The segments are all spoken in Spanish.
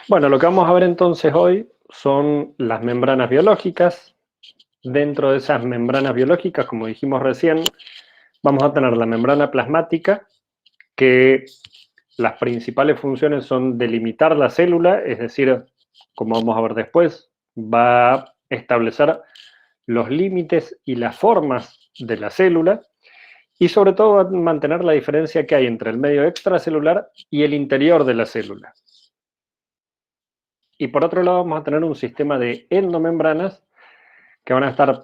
Bueno, lo que vamos a ver entonces hoy son las membranas biológicas. Dentro de esas membranas biológicas, como dijimos recién, vamos a tener la membrana plasmática, que las principales funciones son delimitar la célula, es decir, como vamos a ver después, va a establecer los límites y las formas de la célula, y sobre todo va a mantener la diferencia que hay entre el medio extracelular y el interior de la célula. Y por otro lado vamos a tener un sistema de endomembranas que van a estar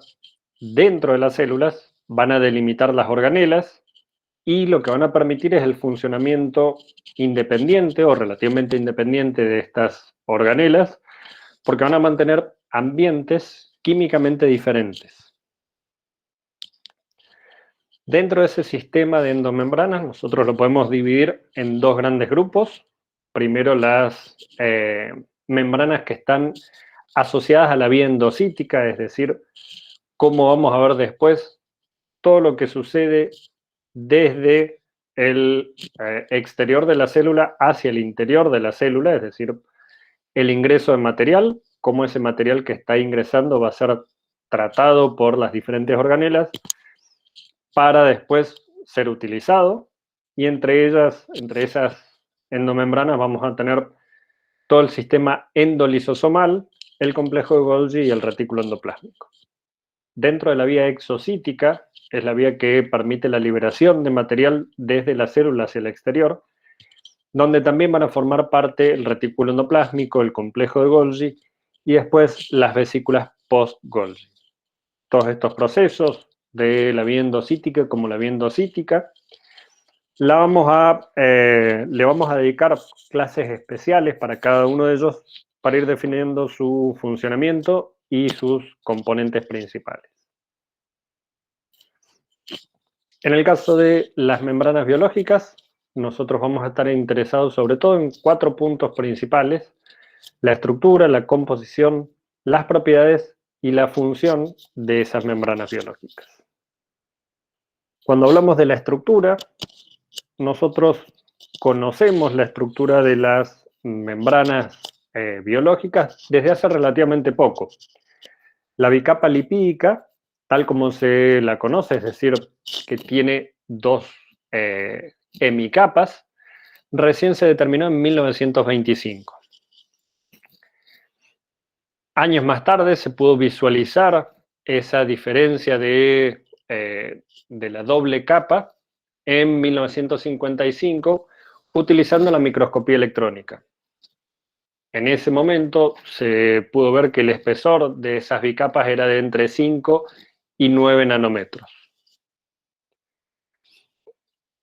dentro de las células, van a delimitar las organelas y lo que van a permitir es el funcionamiento independiente o relativamente independiente de estas organelas, porque van a mantener ambientes químicamente diferentes. Dentro de ese sistema de endomembranas nosotros lo podemos dividir en dos grandes grupos. Primero las membranas que están asociadas a la vía endocítica, es decir, como vamos a ver después, todo lo que sucede desde el exterior de la célula hacia el interior de la célula, es decir, el ingreso de material, cómo ese material que está ingresando va a ser tratado por las diferentes organelas para después ser utilizado, y entre esas endomembranas vamos a tener todo el sistema endolisosomal, el complejo de Golgi y el retículo endoplásmico. Dentro de la vía exocítica, es la vía que permite la liberación de material desde la célula hacia el exterior, donde también van a formar parte el retículo endoplásmico, el complejo de Golgi y después las vesículas post-Golgi. Todos estos procesos de la vía endocítica como la vía endocítica le vamos a dedicar clases especiales para cada uno de ellos para ir definiendo su funcionamiento y sus componentes principales. En el caso de las membranas biológicas, nosotros vamos a estar interesados sobre todo en 4 puntos principales: la estructura, la composición, las propiedades y la función de esas membranas biológicas. Cuando hablamos de la estructura, nosotros conocemos la estructura de las membranas biológicas desde hace relativamente poco. La bicapa lipídica, tal como se la conoce, es decir, que tiene 2 hemicapas, recién se determinó en 1925. Años más tarde se pudo visualizar esa diferencia de la doble capa en 1955 utilizando la microscopía electrónica. En ese momento se pudo ver que el espesor de esas bicapas era de entre 5 y 9 nanómetros.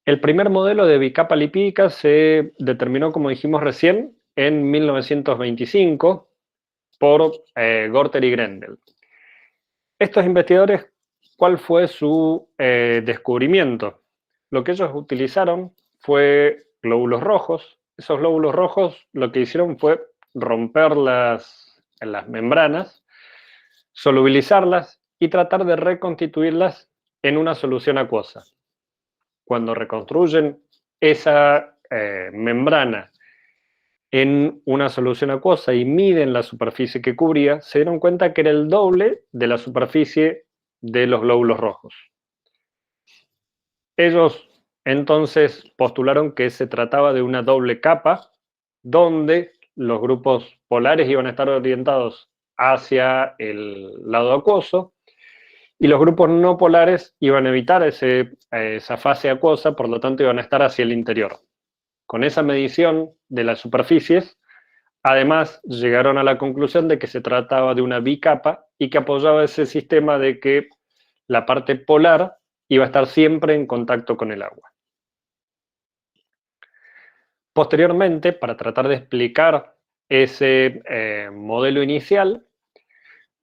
El primer modelo de bicapa lipídica se determinó, como dijimos recién, en 1925 por Gorter y Grendel. Estos investigadores, ¿cuál fue su descubrimiento? Lo que ellos utilizaron fue glóbulos rojos. Esos glóbulos rojos lo que hicieron fue romper las membranas, solubilizarlas y tratar de reconstituirlas en una solución acuosa. Cuando reconstruyen esa membrana en una solución acuosa y miden la superficie que cubría, se dieron cuenta que era el doble de la superficie de los glóbulos rojos. Ellos entonces postularon que se trataba de una doble capa, donde los grupos polares iban a estar orientados hacia el lado acuoso y los grupos no polares iban a evitar esa fase acuosa, por lo tanto iban a estar hacia el interior. Con esa medición de las superficies, además llegaron a la conclusión de que se trataba de una bicapa y que apoyaba ese sistema de que la parte polar iba a estar siempre en contacto con el agua. Posteriormente, para tratar de explicar ese modelo inicial,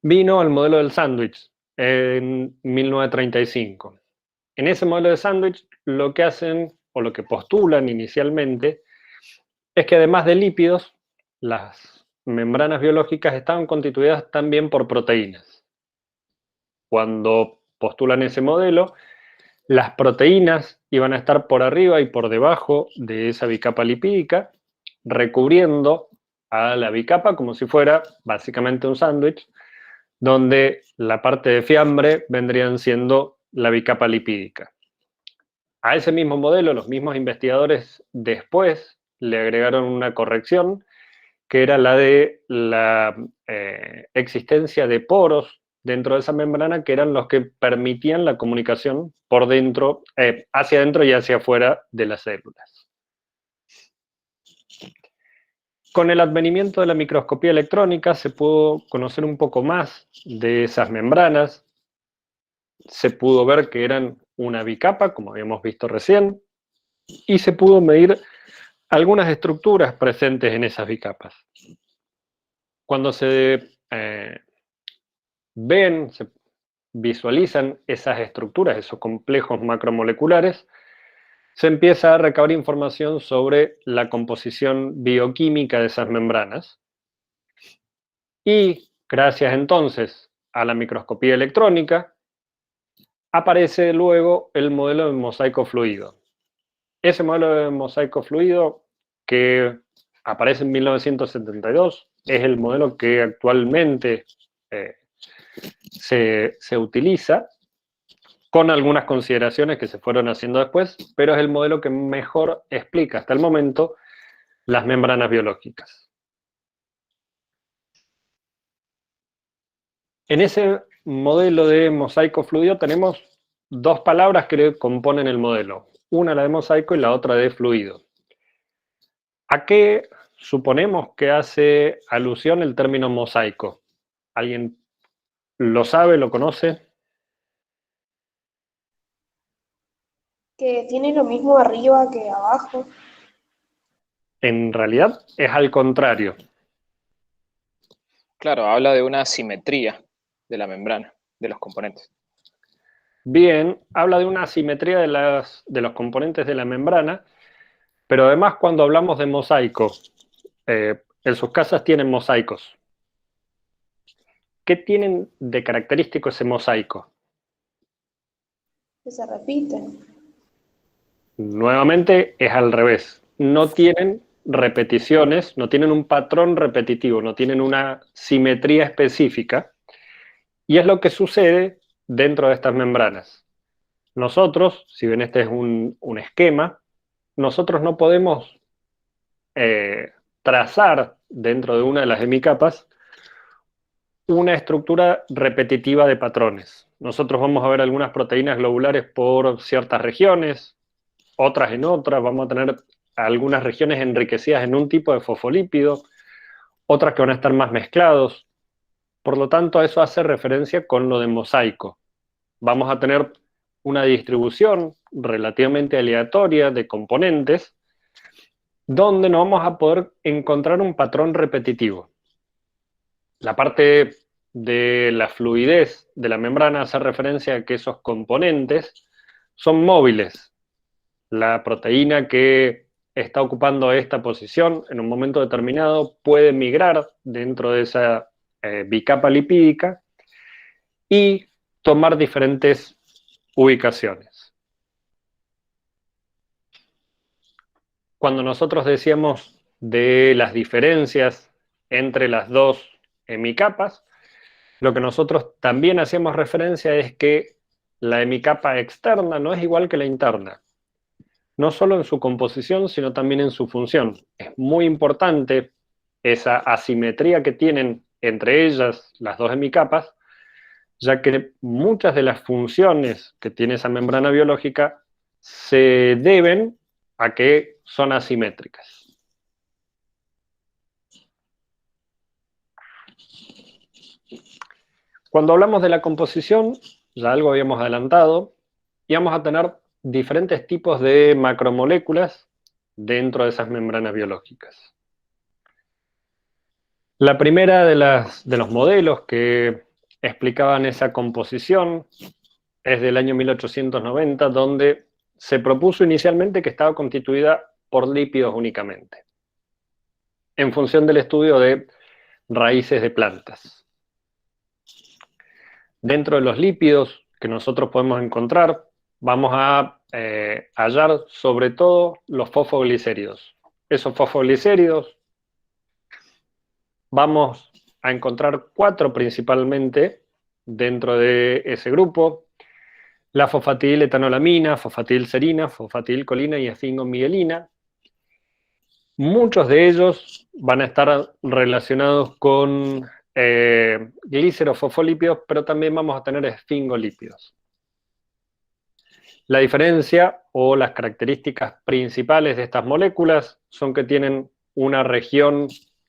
vino el modelo del sándwich en 1935. En ese modelo de sándwich lo que hacen o lo que postulan inicialmente es que además de lípidos, las membranas biológicas estaban constituidas también por proteínas. Cuando postulan ese modelo, las proteínas iban a estar por arriba y por debajo de esa bicapa lipídica, recubriendo a la bicapa como si fuera básicamente un sándwich, donde la parte de fiambre vendrían siendo la bicapa lipídica. A ese mismo modelo, los mismos investigadores después le agregaron una corrección, que era la de la existencia de poros dentro de esa membrana, que eran los que permitían la comunicación por dentro, hacia adentro y hacia afuera de las células. Con el advenimiento de la microscopía electrónica se pudo conocer un poco más de esas membranas, se pudo ver que eran una bicapa, como habíamos visto recién, y se pudo medir algunas estructuras presentes en esas bicapas. Cuando se se visualizan esas estructuras, esos complejos macromoleculares, se empieza a recabar información sobre la composición bioquímica de esas membranas. Y gracias entonces a la microscopía electrónica, aparece luego el modelo de mosaico fluido. Ese modelo de mosaico fluido, que aparece en 1972, es el modelo que actualmente se utiliza, con algunas consideraciones que se fueron haciendo después, pero es el modelo que mejor explica hasta el momento las membranas biológicas. En ese modelo de mosaico fluido tenemos dos palabras que componen el modelo, una la de mosaico y la otra de fluido. ¿A qué suponemos que hace alusión el término mosaico? ¿Alguien lo sabe, lo conoce? Que tiene lo mismo arriba que abajo. En realidad es al contrario. Claro, habla de una simetría de la membrana, de los componentes. Bien, habla de una asimetría de los componentes de la membrana, pero además cuando hablamos de mosaico, en sus casas tienen mosaicos. ¿Qué tienen de característico ese mosaico? Que se repiten. Nuevamente es al revés. No tienen repeticiones, no tienen un patrón repetitivo, no tienen una simetría específica. Y es lo que sucede dentro de estas membranas. Nosotros, si bien este es un esquema, nosotros no podemos trazar dentro de una de las hemicapas una estructura repetitiva de patrones. Nosotros vamos a ver algunas proteínas globulares por ciertas regiones, otras en otras, vamos a tener algunas regiones enriquecidas en un tipo de fosfolípido, otras que van a estar más mezclados. Por lo tanto, a eso hace referencia con lo de mosaico. Vamos a tener una distribución relativamente aleatoria de componentes donde no vamos a poder encontrar un patrón repetitivo. La parte de la fluidez de la membrana hace referencia a que esos componentes son móviles. La proteína que está ocupando esta posición en un momento determinado puede migrar dentro de esa bicapa lipídica y tomar diferentes ubicaciones. Cuando nosotros decíamos de las diferencias entre las dos hemicapas, lo que nosotros también hacíamos referencia es que la hemicapa externa no es igual que la interna, no solo en su composición, sino también en su función. Es muy importante esa asimetría que tienen entre ellas las dos hemicapas, ya que muchas de las funciones que tiene esa membrana biológica se deben a que son asimétricas. Cuando hablamos de la composición, ya algo habíamos adelantado, íbamos a tener diferentes tipos de macromoléculas dentro de esas membranas biológicas. La primera de los modelos que explicaban esa composición es del año 1890, donde se propuso inicialmente que estaba constituida por lípidos únicamente, en función del estudio de raíces de plantas. Dentro de los lípidos que nosotros podemos encontrar, vamos a hallar sobre todo los fosfoglicéridos. esos fosfoglicéridos, vamos a encontrar 4 principalmente dentro de ese grupo: la fosfatiletanolamina, fosfatilserina, fosfatilcolina y esfingomielina. Muchos de ellos van a estar relacionados con glicerofosfolípidos, pero también vamos a tener esfingolípidos. La diferencia o las características principales de estas moléculas son que tienen una región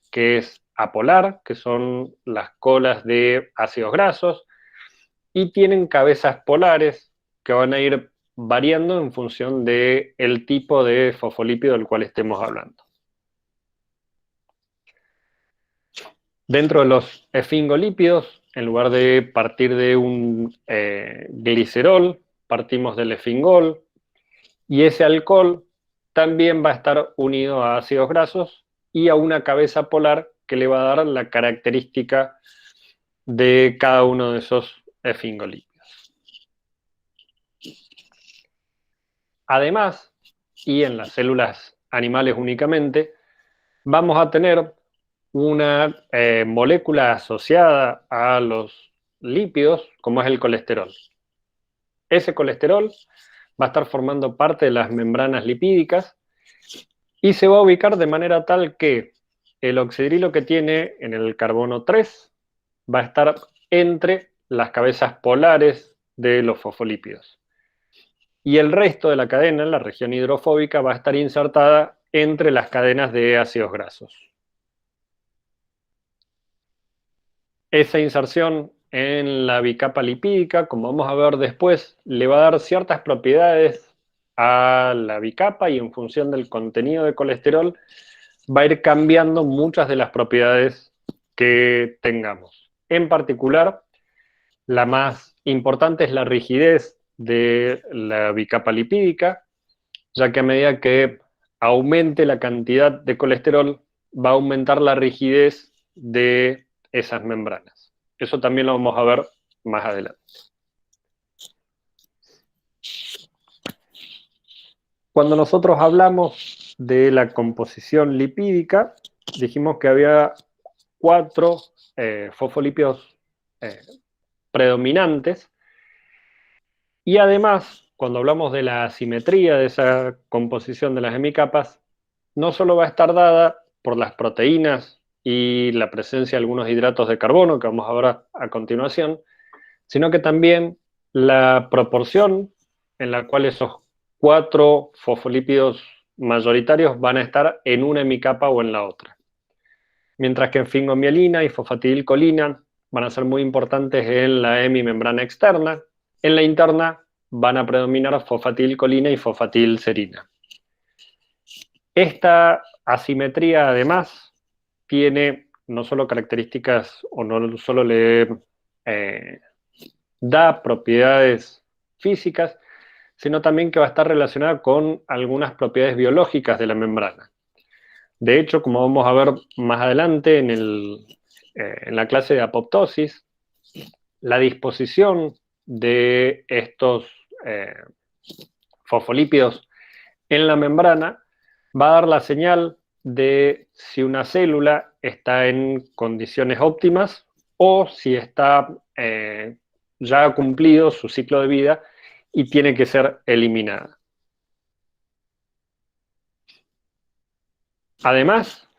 que es apolar, que son las colas de ácidos grasos, y tienen cabezas polares que van a ir variando en función del tipo de fosfolípido del cual estemos hablando. Dentro de los esfingolípidos, en lugar de partir de un glicerol, partimos del esfingol, y ese alcohol también va a estar unido a ácidos grasos y a una cabeza polar que le va a dar la característica de cada uno de esos esfingolípidos. Además, y en las células animales únicamente, vamos a tener una molécula asociada a los lípidos, como es el colesterol. Ese colesterol va a estar formando parte de las membranas lipídicas y se va a ubicar de manera tal que el oxidrilo que tiene en el carbono 3 va a estar entre las cabezas polares de los fosfolípidos. Y el resto de la cadena, la región hidrofóbica, va a estar insertada entre las cadenas de ácidos grasos. Esa inserción en la bicapa lipídica, como vamos a ver después, le va a dar ciertas propiedades a la bicapa y en función del contenido de colesterol va a ir cambiando muchas de las propiedades que tengamos. En particular, la más importante es la rigidez de la bicapa lipídica, ya que a medida que aumente la cantidad de colesterol, va a aumentar la rigidez de esas membranas. Eso también lo vamos a ver más adelante. Cuando nosotros hablamos de la composición lipídica, dijimos que había 4 fosfolípidos predominantes, y además, cuando hablamos de la asimetría de esa composición de las hemicapas, no solo va a estar dada por las proteínas y la presencia de algunos hidratos de carbono, que vamos a ver a continuación, sino que también la proporción en la cual esos 4 fosfolípidos mayoritarios van a estar en una hemicapa o en la otra. Mientras que esfingomielina y fosfatidilcolina van a ser muy importantes en la hemimembrana externa, en la interna van a predominar fosfatidilcolina y fosfatilserina. Esta asimetría, además, tiene no solo características, o no solo le da propiedades físicas, sino también que va a estar relacionada con algunas propiedades biológicas de la membrana. De hecho, como vamos a ver más adelante en la clase de apoptosis, la disposición de estos fosfolípidos en la membrana va a dar la señal de si una célula está en condiciones óptimas o si está ya ha cumplido su ciclo de vida y tiene que ser eliminada. Además,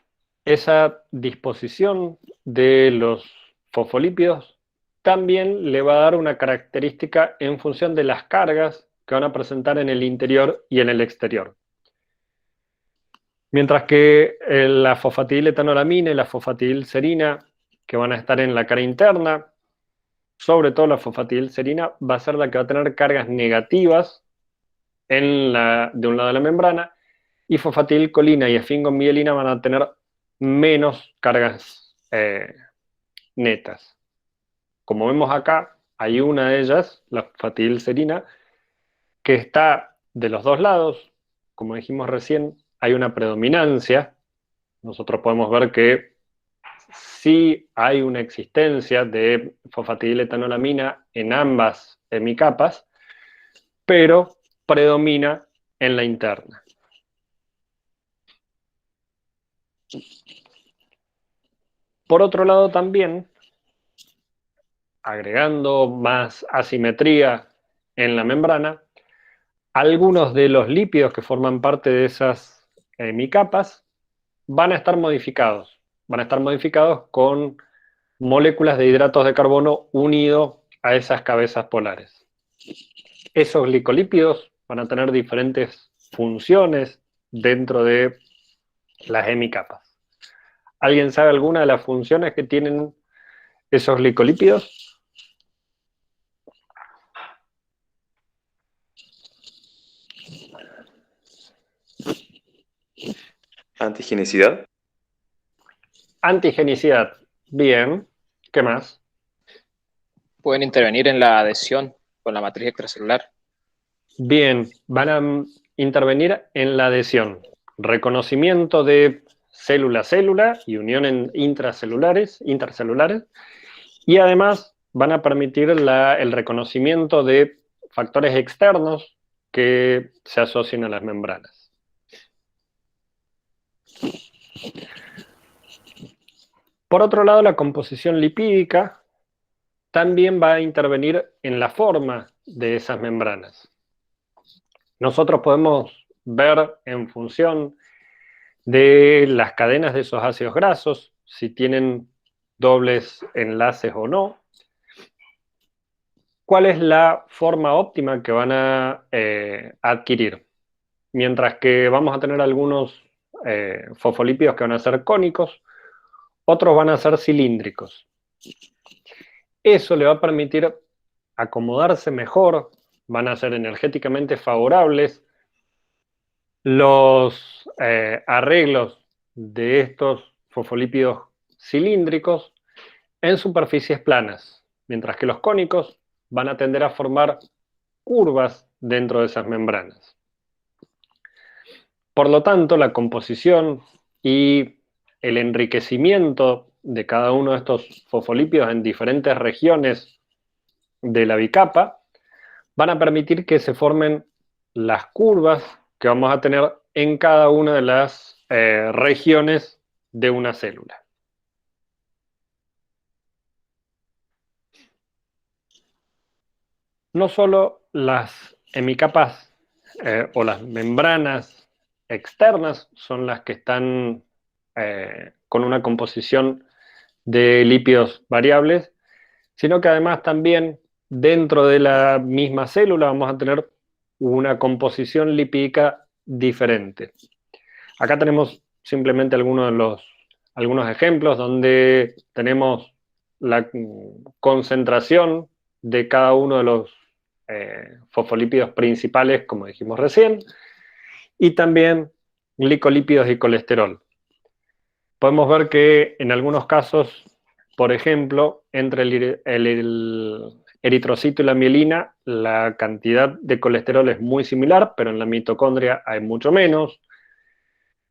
esa disposición de los fosfolípidos también le va a dar una característica en función de las cargas que van a presentar en el interior y en el exterior. Mientras que la fosfatidiletonolamina y la fosfatilserina, que van a estar en la cara interna, sobre todo la fosfatilserina, va a ser la que va a tener cargas negativas de un lado de la membrana, y fosfatilcolina y esfingomielina van a tener menos cargas netas. Como vemos acá, hay una de ellas, la fosfatilserina, que está de los dos lados. Como dijimos recién, hay una predominancia. Nosotros podemos ver que sí hay una existencia de fosfatidiletonolamina en ambas hemicapas, pero predomina en la interna. Por otro lado también, agregando más asimetría en la membrana, algunos de los lípidos que forman parte de esas hemicapas van a estar modificados. Van a estar modificados con moléculas de hidratos de carbono unido a esas cabezas polares. Esos glicolípidos van a tener diferentes funciones dentro de las hemicapas. ¿Alguien sabe alguna de las funciones que tienen esos glicolípidos? Antigenicidad. Antigenicidad. Bien. ¿Qué más? Pueden intervenir en la adhesión con la matriz extracelular. Bien, van a intervenir en la adhesión, reconocimiento de célula-célula y unión intracellulares, y además van a permitir el reconocimiento de factores externos que se asocian a las membranas. Por otro lado, la composición lipídica también va a intervenir en la forma de esas membranas. Nosotros podemos ver en función de las cadenas de esos ácidos grasos, si tienen dobles enlaces o no, cuál es la forma óptima que van a adquirir. Mientras que vamos a tener algunos fosfolípidos que van a ser cónicos, otros van a ser cilíndricos. Eso le va a permitir acomodarse mejor, van a ser energéticamente favorables. Los arreglos de estos fosfolípidos cilíndricos en superficies planas, mientras que los cónicos van a tender a formar curvas dentro de esas membranas. Por lo tanto, la composición y el enriquecimiento de cada uno de estos fosfolípidos en diferentes regiones de la bicapa van a permitir que se formen las curvas que vamos a tener en cada una de las regiones de una célula. No solo las hemicapas o las membranas externas son las que están con una composición de lípidos variables, sino que además también dentro de la misma célula vamos a tener una composición lipídica diferente. Acá tenemos simplemente algunos ejemplos donde tenemos la concentración de cada uno de los fosfolípidos principales, como dijimos recién, y también glicolípidos y colesterol. Podemos ver que en algunos casos, por ejemplo, entre el eritrocito y la mielina, la cantidad de colesterol es muy similar, pero en la mitocondria hay mucho menos.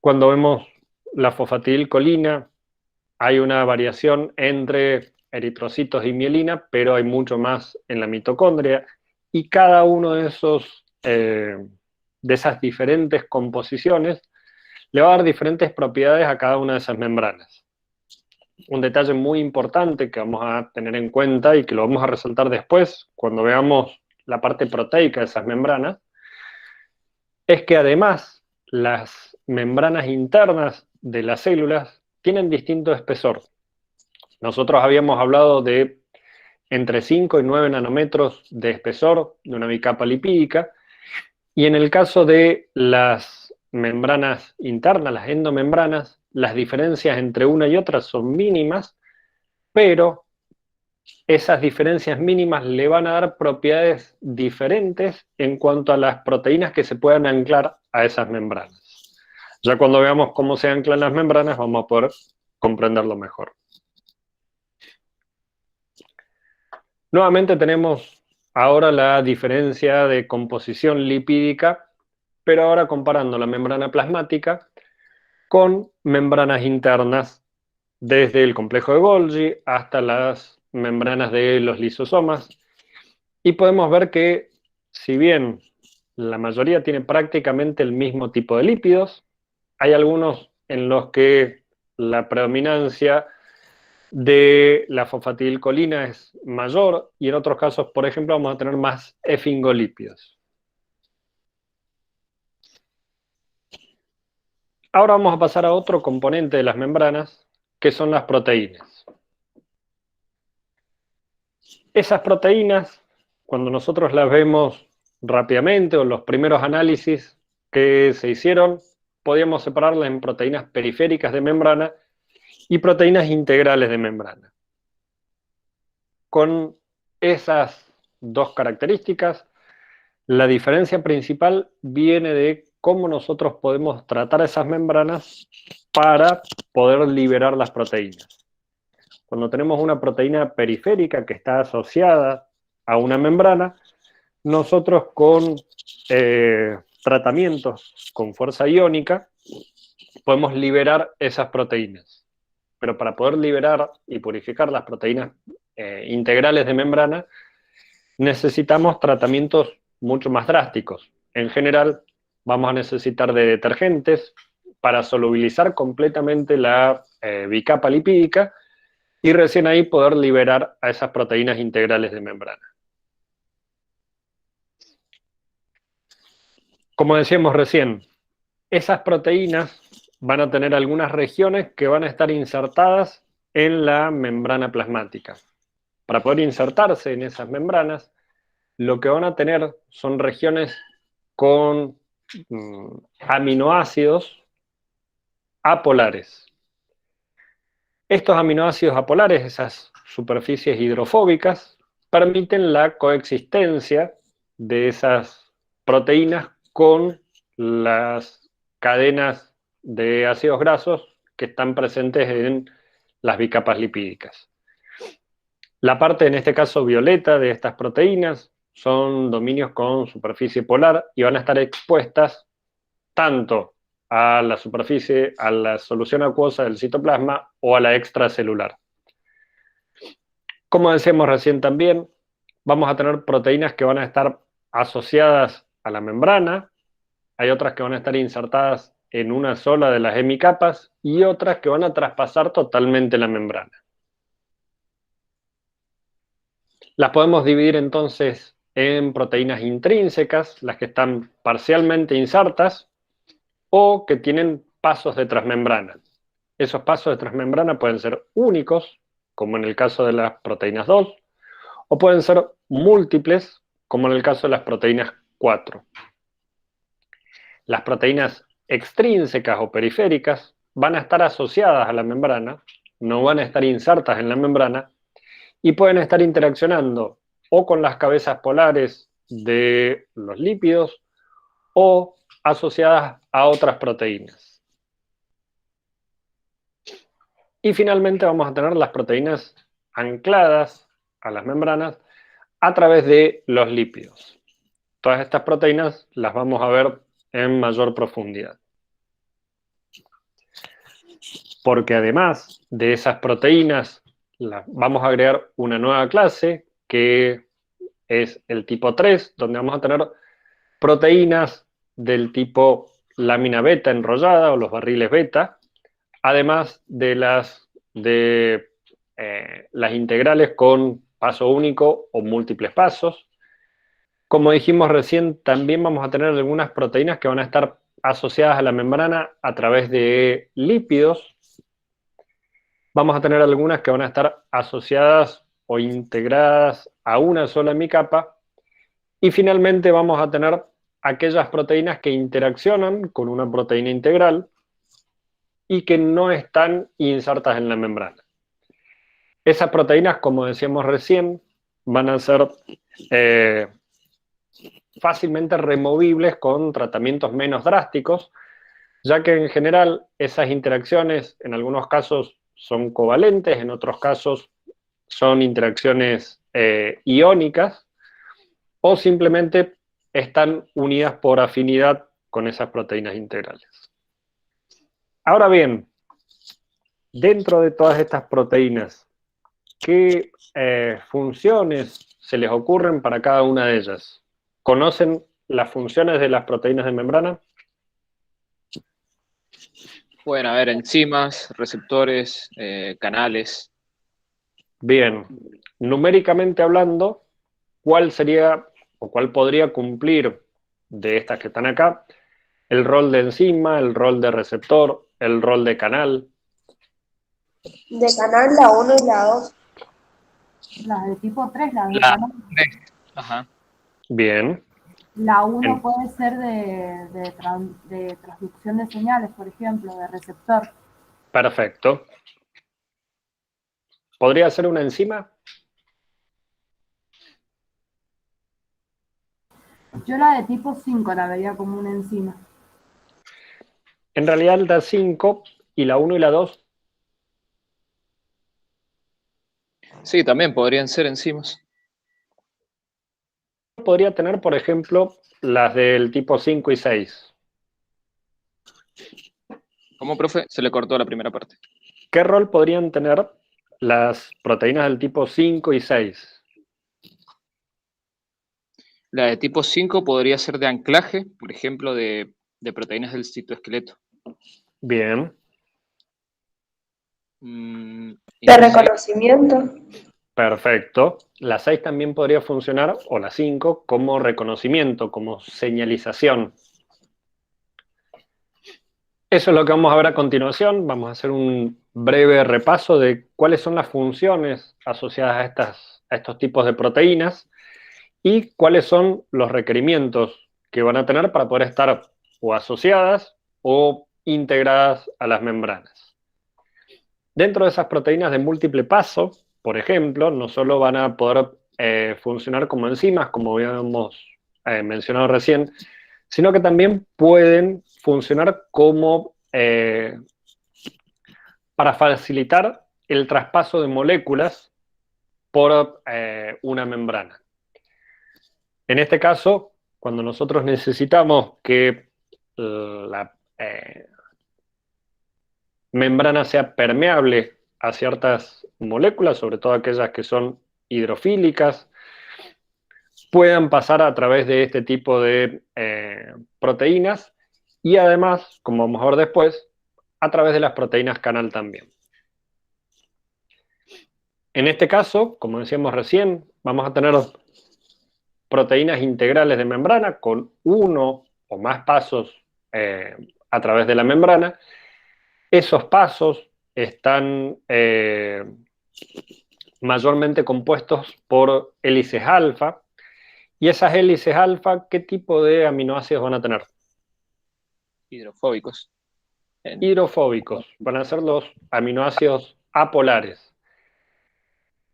Cuando vemos la fosfatidilcolina, hay una variación entre eritrocitos y mielina, pero hay mucho más en la mitocondria. Y cada uno de esas diferentes composiciones le va a dar diferentes propiedades a cada una de esas membranas. Un detalle muy importante que vamos a tener en cuenta y que lo vamos a resaltar después cuando veamos la parte proteica de esas membranas, es que además las membranas internas de las células tienen distinto espesor. Nosotros habíamos hablado de entre 5 y 9 nanómetros de espesor de una bicapa lipídica, y en el caso de las membranas internas, las endomembranas, las diferencias entre una y otra son mínimas, pero esas diferencias mínimas le van a dar propiedades diferentes en cuanto a las proteínas que se puedan anclar a esas membranas. Ya cuando veamos cómo se anclan las membranas vamos a poder comprenderlo mejor. Nuevamente tenemos ahora la diferencia de composición lipídica, pero ahora comparando la membrana plasmática con membranas internas, desde el complejo de Golgi hasta las membranas de los lisosomas, y podemos ver que si bien la mayoría tiene prácticamente el mismo tipo de lípidos, hay algunos en los que la predominancia de la fosfatidilcolina es mayor y en otros casos, por ejemplo, vamos a tener más esfingolípidos. Ahora vamos a pasar a otro componente de las membranas, que son las proteínas. Esas proteínas, cuando nosotros las vemos rápidamente o en los primeros análisis que se hicieron, podíamos separarlas en proteínas periféricas de membrana y proteínas integrales de membrana. Con esas dos características, la diferencia principal viene de cómo nosotros podemos tratar esas membranas para poder liberar las proteínas. Cuando tenemos una proteína periférica que está asociada a una membrana, nosotros con tratamientos con fuerza iónica podemos liberar esas proteínas. Pero para poder liberar y purificar las proteínas integrales de membrana, necesitamos tratamientos mucho más drásticos. En general, vamos a necesitar de detergentes para solubilizar completamente la bicapa lipídica y recién ahí poder liberar a esas proteínas integrales de membrana. Como decíamos recién, esas proteínas van a tener algunas regiones que van a estar insertadas en la membrana plasmática. Para poder insertarse en esas membranas, lo que van a tener son regiones con aminoácidos apolares. Estos aminoácidos apolares, esas superficies hidrofóbicas, permiten la coexistencia de esas proteínas con las cadenas de ácidos grasos que están presentes en las bicapas lipídicas. La parte, en este caso, violeta de estas proteínas son dominios con superficie polar y van a estar expuestas tanto a la superficie, a la solución acuosa del citoplasma o a la extracelular. Como decíamos recién también, vamos a tener proteínas que van a estar asociadas a la membrana, hay otras que van a estar insertadas en una sola de las hemicapas y otras que van a traspasar totalmente la membrana. Las podemos dividir entonces en proteínas intrínsecas, las que están parcialmente insertas, o que tienen pasos de transmembrana. Esos pasos de transmembrana pueden ser únicos, como en el caso de las proteínas 2, o pueden ser múltiples, como en el caso de las proteínas 4. Las proteínas extrínsecas o periféricas van a estar asociadas a la membrana, no van a estar insertas en la membrana, y pueden estar interaccionando o con las cabezas polares de los lípidos o asociadas a otras proteínas. Y finalmente vamos a tener las proteínas ancladas a las membranas a través de los lípidos. Todas estas proteínas las vamos a ver en mayor profundidad. Porque además de esas proteínas, vamos a agregar una nueva clase que es el tipo 3, donde vamos a tener proteínas del tipo lámina beta enrollada o los barriles beta, además de las integrales con paso único o múltiples pasos. Como dijimos recién, también vamos a tener algunas proteínas que van a estar asociadas a la membrana a través de lípidos. Vamos a tener algunas que van a estar asociadas o integradas a una sola hemicapa. Y finalmente vamos a tener aquellas proteínas que interaccionan con una proteína integral y que no están insertas en la membrana. Esas proteínas, como decíamos recién, van a ser fácilmente removibles con tratamientos menos drásticos, ya que en general esas interacciones en algunos casos son covalentes, en otros casos son interacciones iónicas, o simplemente están unidas por afinidad con esas proteínas integrales. Ahora bien, dentro de todas estas proteínas, ¿qué funciones se les ocurren para cada una de ellas? ¿Conocen las funciones de las proteínas de membrana? Pueden haber enzimas, receptores, canales. Bien, numéricamente hablando, ¿cuál sería o cuál podría cumplir de estas que están acá el rol de enzima, el rol de receptor, el rol de canal? De canal la 1 y la 2. Las de tipo 3, las de La canal. Ajá. Bien, La 1 En- puede ser de transducción de señales, por ejemplo, de receptor. perfecto. ¿Podría ser una enzima? Yo la de tipo 5 la vería como una enzima. En realidad la 5 y la 1 y la 2 Sí, también podrían ser enzimas. podría tener, por ejemplo, las del tipo 5 y 6. ¿Cómo, profe? Se le cortó la primera parte. ¿Qué rol podrían tener las proteínas del tipo 5 y 6? La de tipo 5 podría ser de anclaje, por ejemplo, de proteínas del citoesqueleto. Bien, Y De la 6, reconocimiento. perfecto. La 6 también podría funcionar, o la 5, como reconocimiento, como señalización. Eso es lo que vamos a ver a continuación. Vamos a hacer un breve repaso de cuáles son las funciones asociadas a estos tipos de proteínas y cuáles son los requerimientos que van a tener para poder estar o asociadas o integradas a las membranas. Dentro de esas proteínas de múltiple paso, por ejemplo, no solo van a poder funcionar como enzimas, como habíamos mencionado recién, sino que también pueden funcionar como para facilitar el traspaso de moléculas por una membrana. En este caso, cuando nosotros necesitamos que la membrana sea permeable a ciertas moléculas, sobre todo aquellas que son hidrofílicas, puedan pasar a través de este tipo de proteínas y además, como vamos a ver después, a través de las proteínas canal también. En este caso, como decíamos recién, vamos a tener proteínas integrales de membrana con uno o más pasos a través de la membrana. Esos pasos están mayormente compuestos por hélices alfa. Y esas hélices alfa, ¿qué tipo de aminoácidos van a tener? hidrofóbicos. Hidrofóbicos. Van a ser los aminoácidos apolares.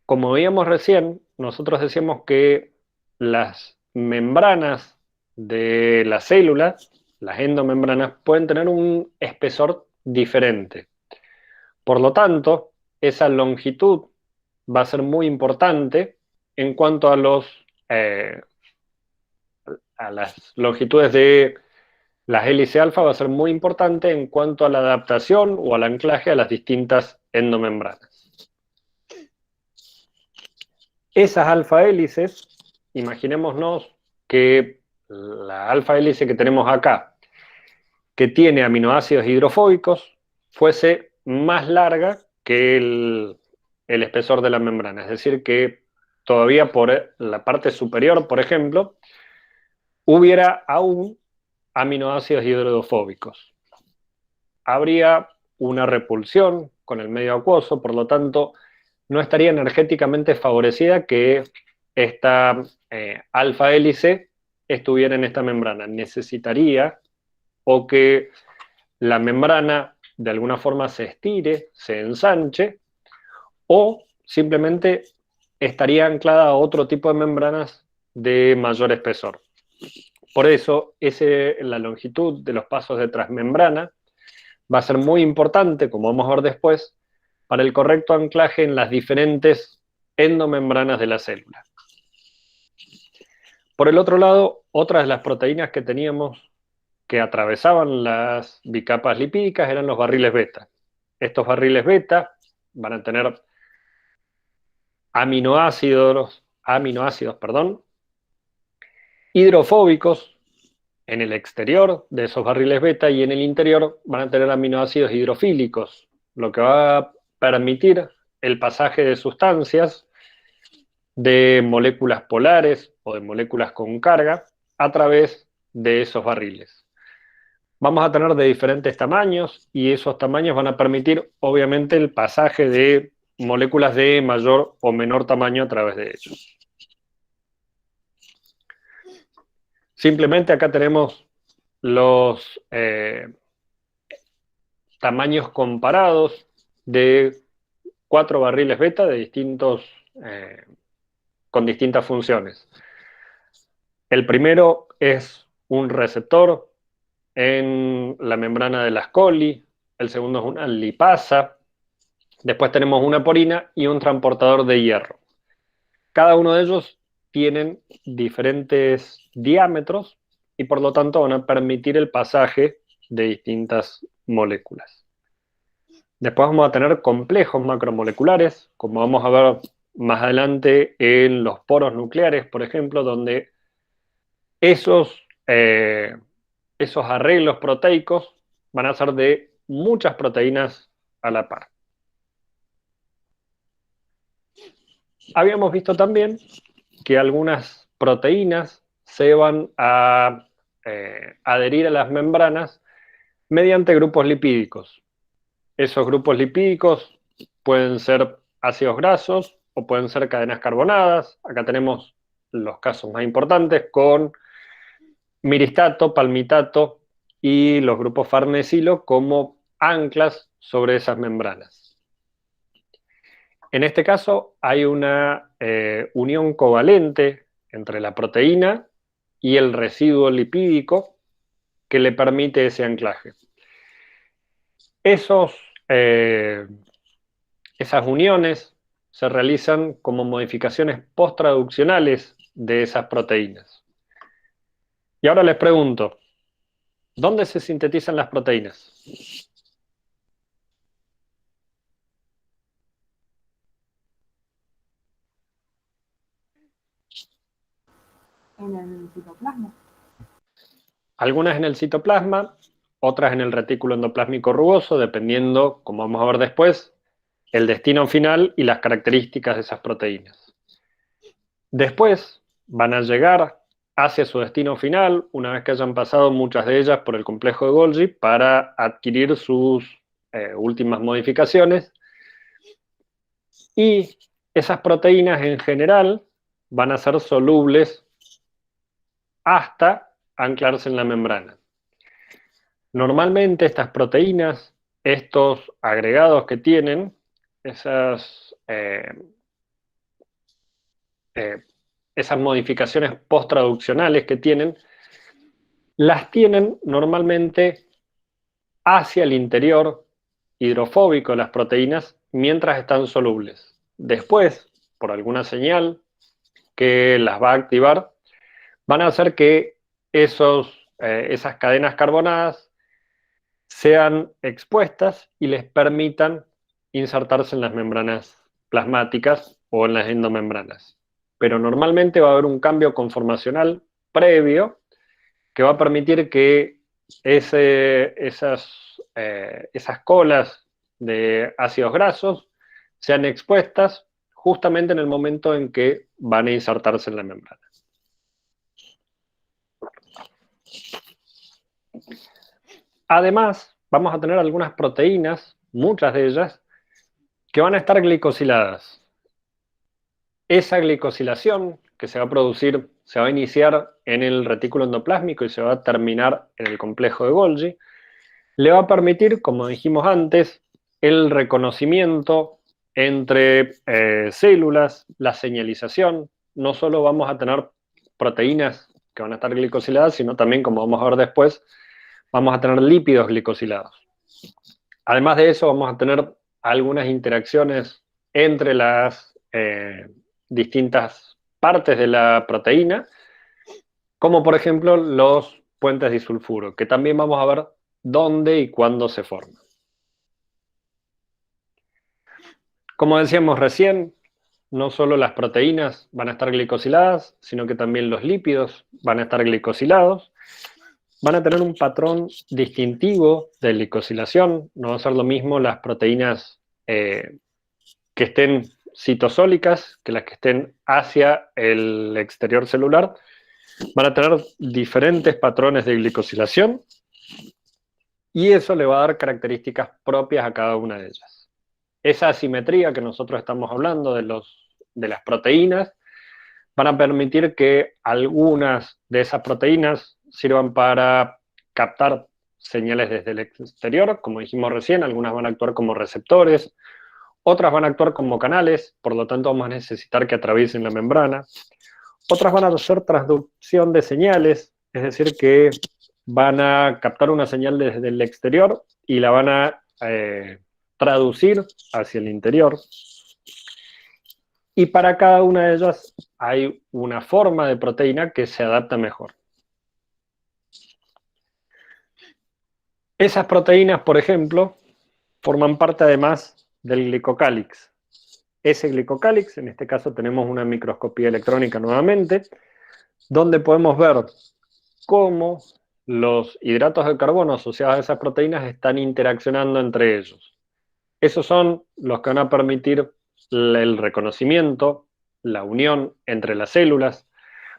Como veíamos recién, nosotros decíamos que las membranas de las células, las endomembranas, pueden tener un espesor diferente. Por lo tanto, esa longitud va a ser muy importante en cuanto a las longitudes de las hélices alfa, va a ser muy importante en cuanto a la adaptación o al anclaje a las distintas endomembranas. Esas alfa hélices, imaginémonos que la alfa hélice que tenemos acá, que tiene aminoácidos hidrofóbicos, fuese más larga que el espesor de la membrana. Es decir, que todavía por la parte superior, por ejemplo, hubiera aún aminoácidos hidrofóbicos. Habría una repulsión con el medio acuoso, por lo tanto, no estaría energéticamente favorecida que esta alfa hélice estuviera en esta membrana. Necesitaría o que la membrana de alguna forma se estire, se ensanche, o simplemente estaría anclada a otro tipo de membranas de mayor espesor. Por eso, la longitud de los pasos de transmembrana va a ser muy importante, como vamos a ver después, para el correcto anclaje en las diferentes endomembranas de la célula. Por el otro lado, otras de las proteínas que teníamos que atravesaban las bicapas lipídicas eran los barriles beta. Estos barriles beta van a tener aminoácidos, hidrofóbicos en el exterior de esos barriles beta y en el interior van a tener aminoácidos hidrofílicos, lo que va a permitir el pasaje de sustancias de moléculas polares o de moléculas con carga a través de esos barriles. Vamos a tener de diferentes tamaños y esos tamaños van a permitir, obviamente, el pasaje de moléculas de mayor o menor tamaño a través de ellos. Simplemente acá tenemos los tamaños comparados de 4 barriles beta de con distintas funciones. El primero es un receptor en la membrana de las coli, el segundo es una lipasa, después tenemos una porina y un transportador de hierro. Cada uno de ellos tienen diferentes diámetros y por lo tanto van a permitir el pasaje de distintas moléculas. Después vamos a tener complejos macromoleculares, como vamos a ver más adelante en los poros nucleares, por ejemplo, donde esos arreglos proteicos van a ser de muchas proteínas a la par. Habíamos visto también que algunas proteínas se van a adherir a las membranas mediante grupos lipídicos. Esos grupos lipídicos pueden ser ácidos grasos o pueden ser cadenas carbonadas. Acá tenemos los casos más importantes con miristato, palmitato y los grupos farnesilo como anclas sobre esas membranas. En este caso hay una unión covalente entre la proteína y el residuo lipídico que le permite ese anclaje. Esas uniones se realizan como modificaciones post-traduccionales de esas proteínas. Y ahora les pregunto, ¿dónde se sintetizan las proteínas? En el citoplasma. Algunas en el citoplasma, otras en el retículo endoplásmico rugoso, dependiendo, como vamos a ver después, el destino final y las características de esas proteínas. Después van a llegar hacia su destino final, una vez que hayan pasado muchas de ellas por el complejo de Golgi, para adquirir sus últimas modificaciones. Y esas proteínas en general van a ser solubles hasta anclarse en la membrana. Normalmente estas proteínas, estos agregados que tienen, esas modificaciones post-traduccionales que tienen, las tienen normalmente hacia el interior hidrofóbico de las proteínas mientras están solubles. Después, por alguna señal que las va a activar, van a hacer que esas cadenas carbonadas sean expuestas y les permitan insertarse en las membranas plasmáticas o en las endomembranas. Pero normalmente va a haber un cambio conformacional previo que va a permitir que esas colas de ácidos grasos sean expuestas justamente en el momento en que van a insertarse en la membrana. Además, vamos a tener algunas proteínas, muchas de ellas, que van a estar glicosiladas. Esa glicosilación que se va a producir, se va a iniciar en el retículo endoplásmico y se va a terminar en el complejo de Golgi, le va a permitir, como dijimos antes, el reconocimiento entre células, la señalización. No solo vamos a tener proteínas que van a estar glicosiladas, sino también, como vamos a ver después, vamos a tener lípidos glicosilados. Además de eso, vamos a tener algunas interacciones entre las distintas partes de la proteína, como por ejemplo los puentes disulfuro, que también vamos a ver dónde y cuándo se forman. Como decíamos recién, no solo las proteínas van a estar glicosiladas, sino que también los lípidos van a estar glicosilados. van a tener un patrón distintivo de glicosilación. No va a ser lo mismo las proteínas que estén citosólicas que las que estén hacia el exterior celular. Van a tener diferentes patrones de glicosilación y eso le va a dar características propias a cada una de ellas. Esa asimetría que nosotros estamos hablando de las proteínas van a permitir que algunas de esas proteínas sirvan para captar señales desde el exterior, como dijimos recién, algunas van a actuar como receptores, otras van a actuar como canales, por lo tanto vamos a necesitar que atraviesen la membrana. Otras van a hacer transducción de señales, es decir, que van a captar una señal desde el exterior y la van a traducir hacia el interior. Y para cada una de ellas hay una forma de proteína que se adapta mejor. Esas proteínas, por ejemplo, forman parte además del glicocálix. Ese glicocálix, en este caso tenemos una microscopía electrónica nuevamente, donde podemos ver cómo los hidratos de carbono asociados a esas proteínas están interaccionando entre ellos. Esos son los que van a permitir el reconocimiento, la unión entre las células.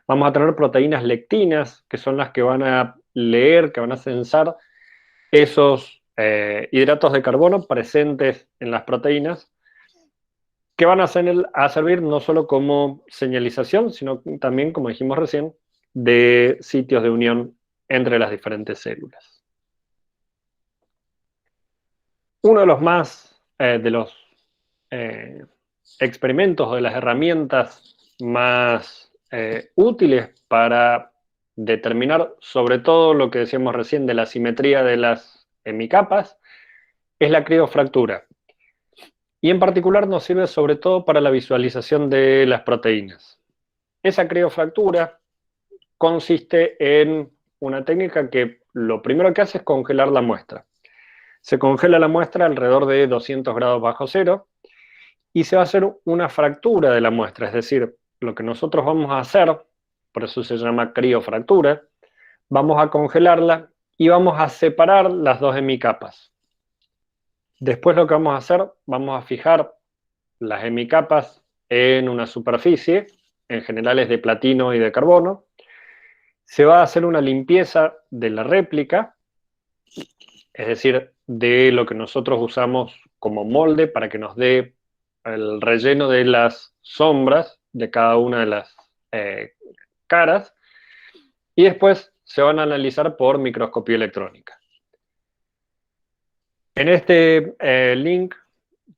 Vamos a tener proteínas lectinas, que son las que van a leer, que van a censar esos hidratos de carbono presentes en las proteínas, que van a servir no solo como señalización, sino también, como dijimos recién, de sitios de unión entre las diferentes células. Uno de los más, experimentos o de las herramientas más útiles para determinar sobre todo lo que decíamos recién de la simetría de las hemicapas es la criofractura. Y en particular nos sirve sobre todo para la visualización de las proteínas. Esa criofractura consiste en una técnica que lo primero que hace es congelar la muestra. Se congela la muestra alrededor de 200 grados bajo cero y se va a hacer una fractura de la muestra, es decir, lo que nosotros vamos a hacer, por eso se llama criofractura, vamos a congelarla y vamos a separar las dos hemicapas. Después lo que vamos a hacer, vamos a fijar las hemicapas en una superficie, en general es de platino y de carbono. Se va a hacer una limpieza de la réplica, es decir, de lo que nosotros usamos como molde para que nos dé el relleno de las sombras de cada una de las caras, y después se van a analizar por microscopía electrónica. En este link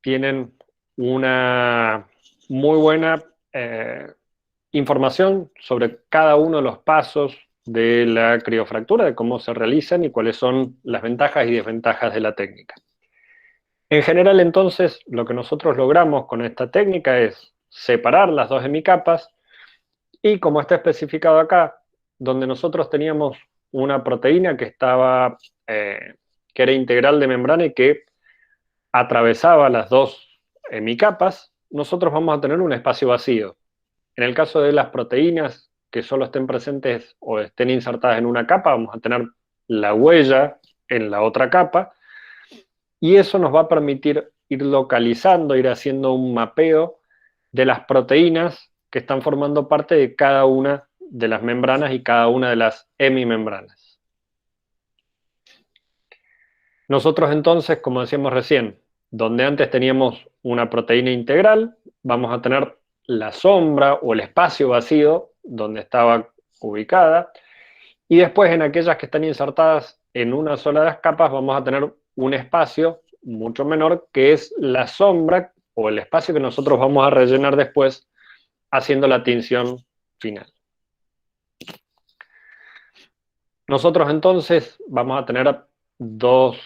tienen una muy buena información sobre cada uno de los pasos de la criofractura, de cómo se realizan y cuáles son las ventajas y desventajas de la técnica. En general, entonces, lo que nosotros logramos con esta técnica es separar las dos hemicapas y, como está especificado acá, donde nosotros teníamos una proteína que estaba que era integral de membrana y que atravesaba las dos hemicapas, nosotros vamos a tener un espacio vacío. En el caso de las proteínas que solo estén presentes o estén insertadas en una capa, vamos a tener la huella en la otra capa, y eso nos va a permitir ir localizando, ir haciendo un mapeo de las proteínas que están formando parte de cada una de las membranas y cada una de las hemimembranas. Nosotros entonces, como decíamos recién, donde antes teníamos una proteína integral, vamos a tener la sombra o el espacio vacío donde estaba ubicada, y después en aquellas que están insertadas en una sola de las capas vamos a tener un espacio mucho menor que es la sombra o el espacio que nosotros vamos a rellenar después haciendo la tinción final. Nosotros entonces vamos a tener dos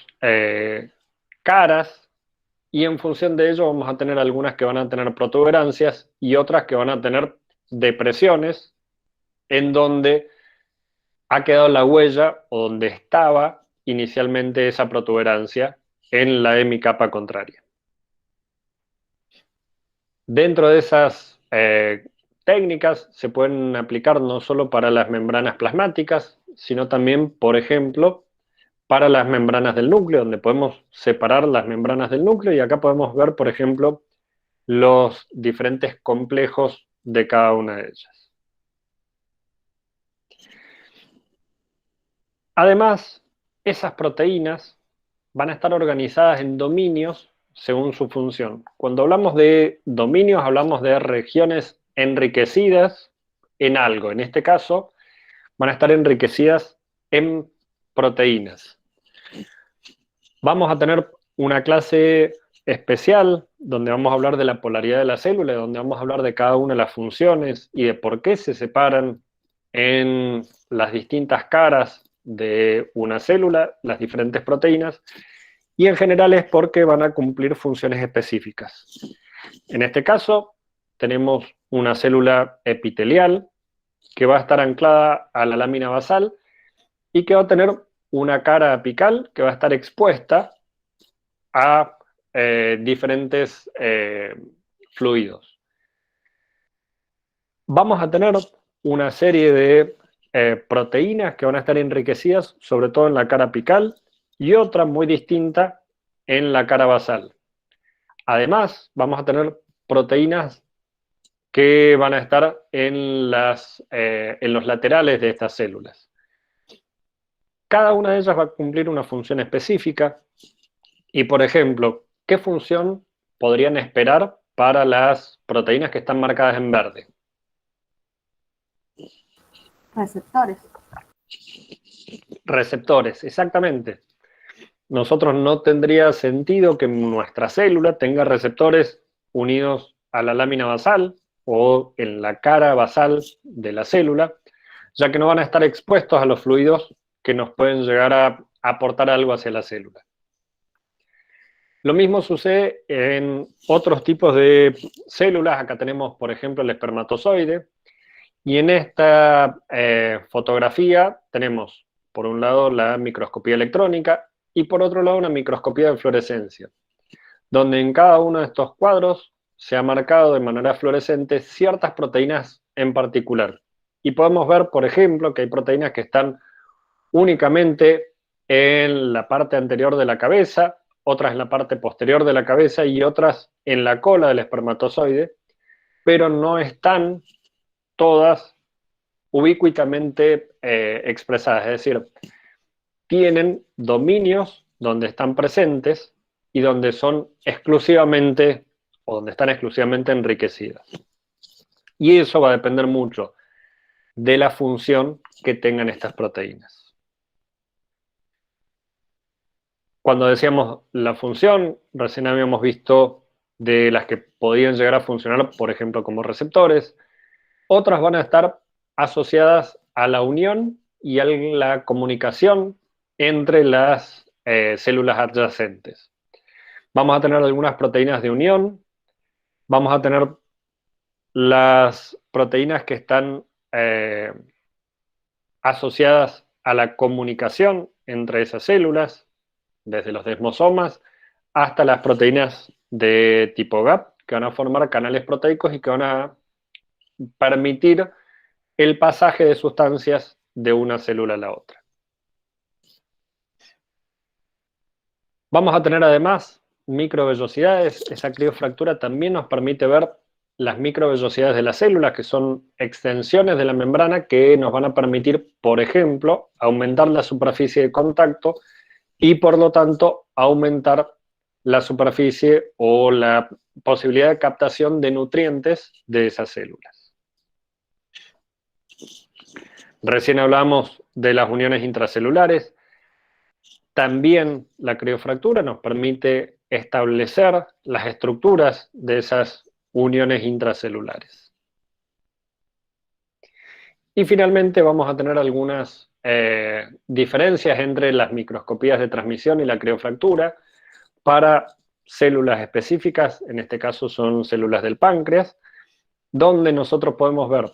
caras y en función de ello vamos a tener algunas que van a tener protuberancias y otras que van a tener depresiones en donde ha quedado la huella o donde estaba inicialmente esa protuberancia en la hemicapa contraria. Dentro de esas técnicas se pueden aplicar no solo para las membranas plasmáticas, sino también, por ejemplo, para las membranas del núcleo, donde podemos separar las membranas del núcleo, y acá podemos ver, por ejemplo, los diferentes complejos de cada una de ellas. Además, esas proteínas van a estar organizadas en dominios según su función. Cuando hablamos de dominios, hablamos de regiones enriquecidas en algo. En este caso, van a estar enriquecidas en proteínas. Vamos a tener una clase especial donde vamos a hablar de la polaridad de la célula, donde vamos a hablar de cada una de las funciones y de por qué se separan en las distintas caras de una célula, las diferentes proteínas, y en general es porque van a cumplir funciones específicas. En este caso, tenemos una célula epitelial que va a estar anclada a la lámina basal y que va a tener una cara apical que va a estar expuesta a diferentes fluidos. Vamos a tener una serie de proteínas que van a estar enriquecidas sobre todo en la cara apical y otra muy distinta en la cara basal. Además, vamos a tener proteínas que van a estar en los laterales de estas células. Cada una de ellas va a cumplir una función específica y, por ejemplo, ¿qué función podrían esperar para las proteínas que están marcadas en verde? Receptores. Receptores, exactamente. Nosotros no tendría sentido que nuestra célula tenga receptores unidos a la lámina basal o en la cara basal de la célula, ya que no van a estar expuestos a los fluidos que nos pueden llegar a aportar algo hacia la célula. Lo mismo sucede en otros tipos de células. Acá tenemos, por ejemplo, el espermatozoide, y en esta fotografía tenemos, por un lado, la microscopía electrónica y por otro lado, una microscopía de fluorescencia, donde en cada uno de estos cuadros se ha marcado de manera fluorescente ciertas proteínas en particular. Y podemos ver, por ejemplo, que hay proteínas que están únicamente en la parte anterior de la cabeza, otras en la parte posterior de la cabeza y otras en la cola del espermatozoide, pero no están todas ubicuitamente expresadas, es decir, tienen dominios donde están presentes y donde son exclusivamente, o donde están exclusivamente enriquecidas. Y eso va a depender mucho de la función que tengan estas proteínas. Cuando decíamos la función, recién habíamos visto de las que podían llegar a funcionar, por ejemplo, como receptores. Otras van a estar asociadas a la unión y a la comunicación entre las células adyacentes. Vamos a tener algunas proteínas de unión, vamos a tener las proteínas que están asociadas a la comunicación entre esas células, desde los desmosomas hasta las proteínas de tipo GAP, que van a formar canales proteicos y que van a permitir el pasaje de sustancias de una célula a la otra. Vamos a tener además microvellosidades. Esa criofractura también nos permite ver las microvellosidades de las células, que son extensiones de la membrana que nos van a permitir, por ejemplo, aumentar la superficie de contacto y, por lo tanto, aumentar la superficie o la posibilidad de captación de nutrientes de esas células. Recién hablamos de las uniones intracelulares. También la criofractura nos permite establecer las estructuras de esas uniones intracelulares. Y finalmente vamos a tener algunas diferencias entre las microscopías de transmisión y la criofractura para células específicas. En este caso son células del páncreas, donde nosotros podemos ver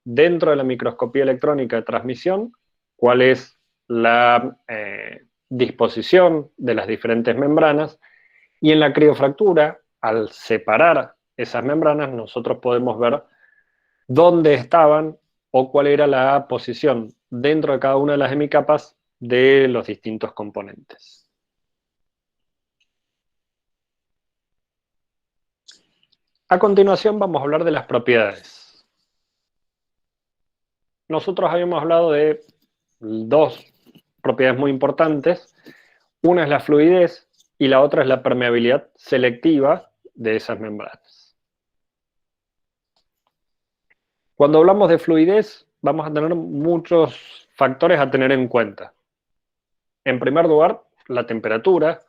dentro de la microscopía electrónica de transmisión cuál es la disposición de las diferentes membranas, y en la criofractura, al separar esas membranas, nosotros podemos ver dónde estaban o cuál era la posición dentro de cada una de las hemicapas de los distintos componentes. A continuación vamos a hablar de las propiedades. Nosotros habíamos hablado de dos propiedades muy importantes. Una es la fluidez y la otra es la permeabilidad selectiva de esas membranas. Cuando hablamos de fluidez, vamos a tener muchos factores a tener en cuenta. En primer lugar, la temperatura.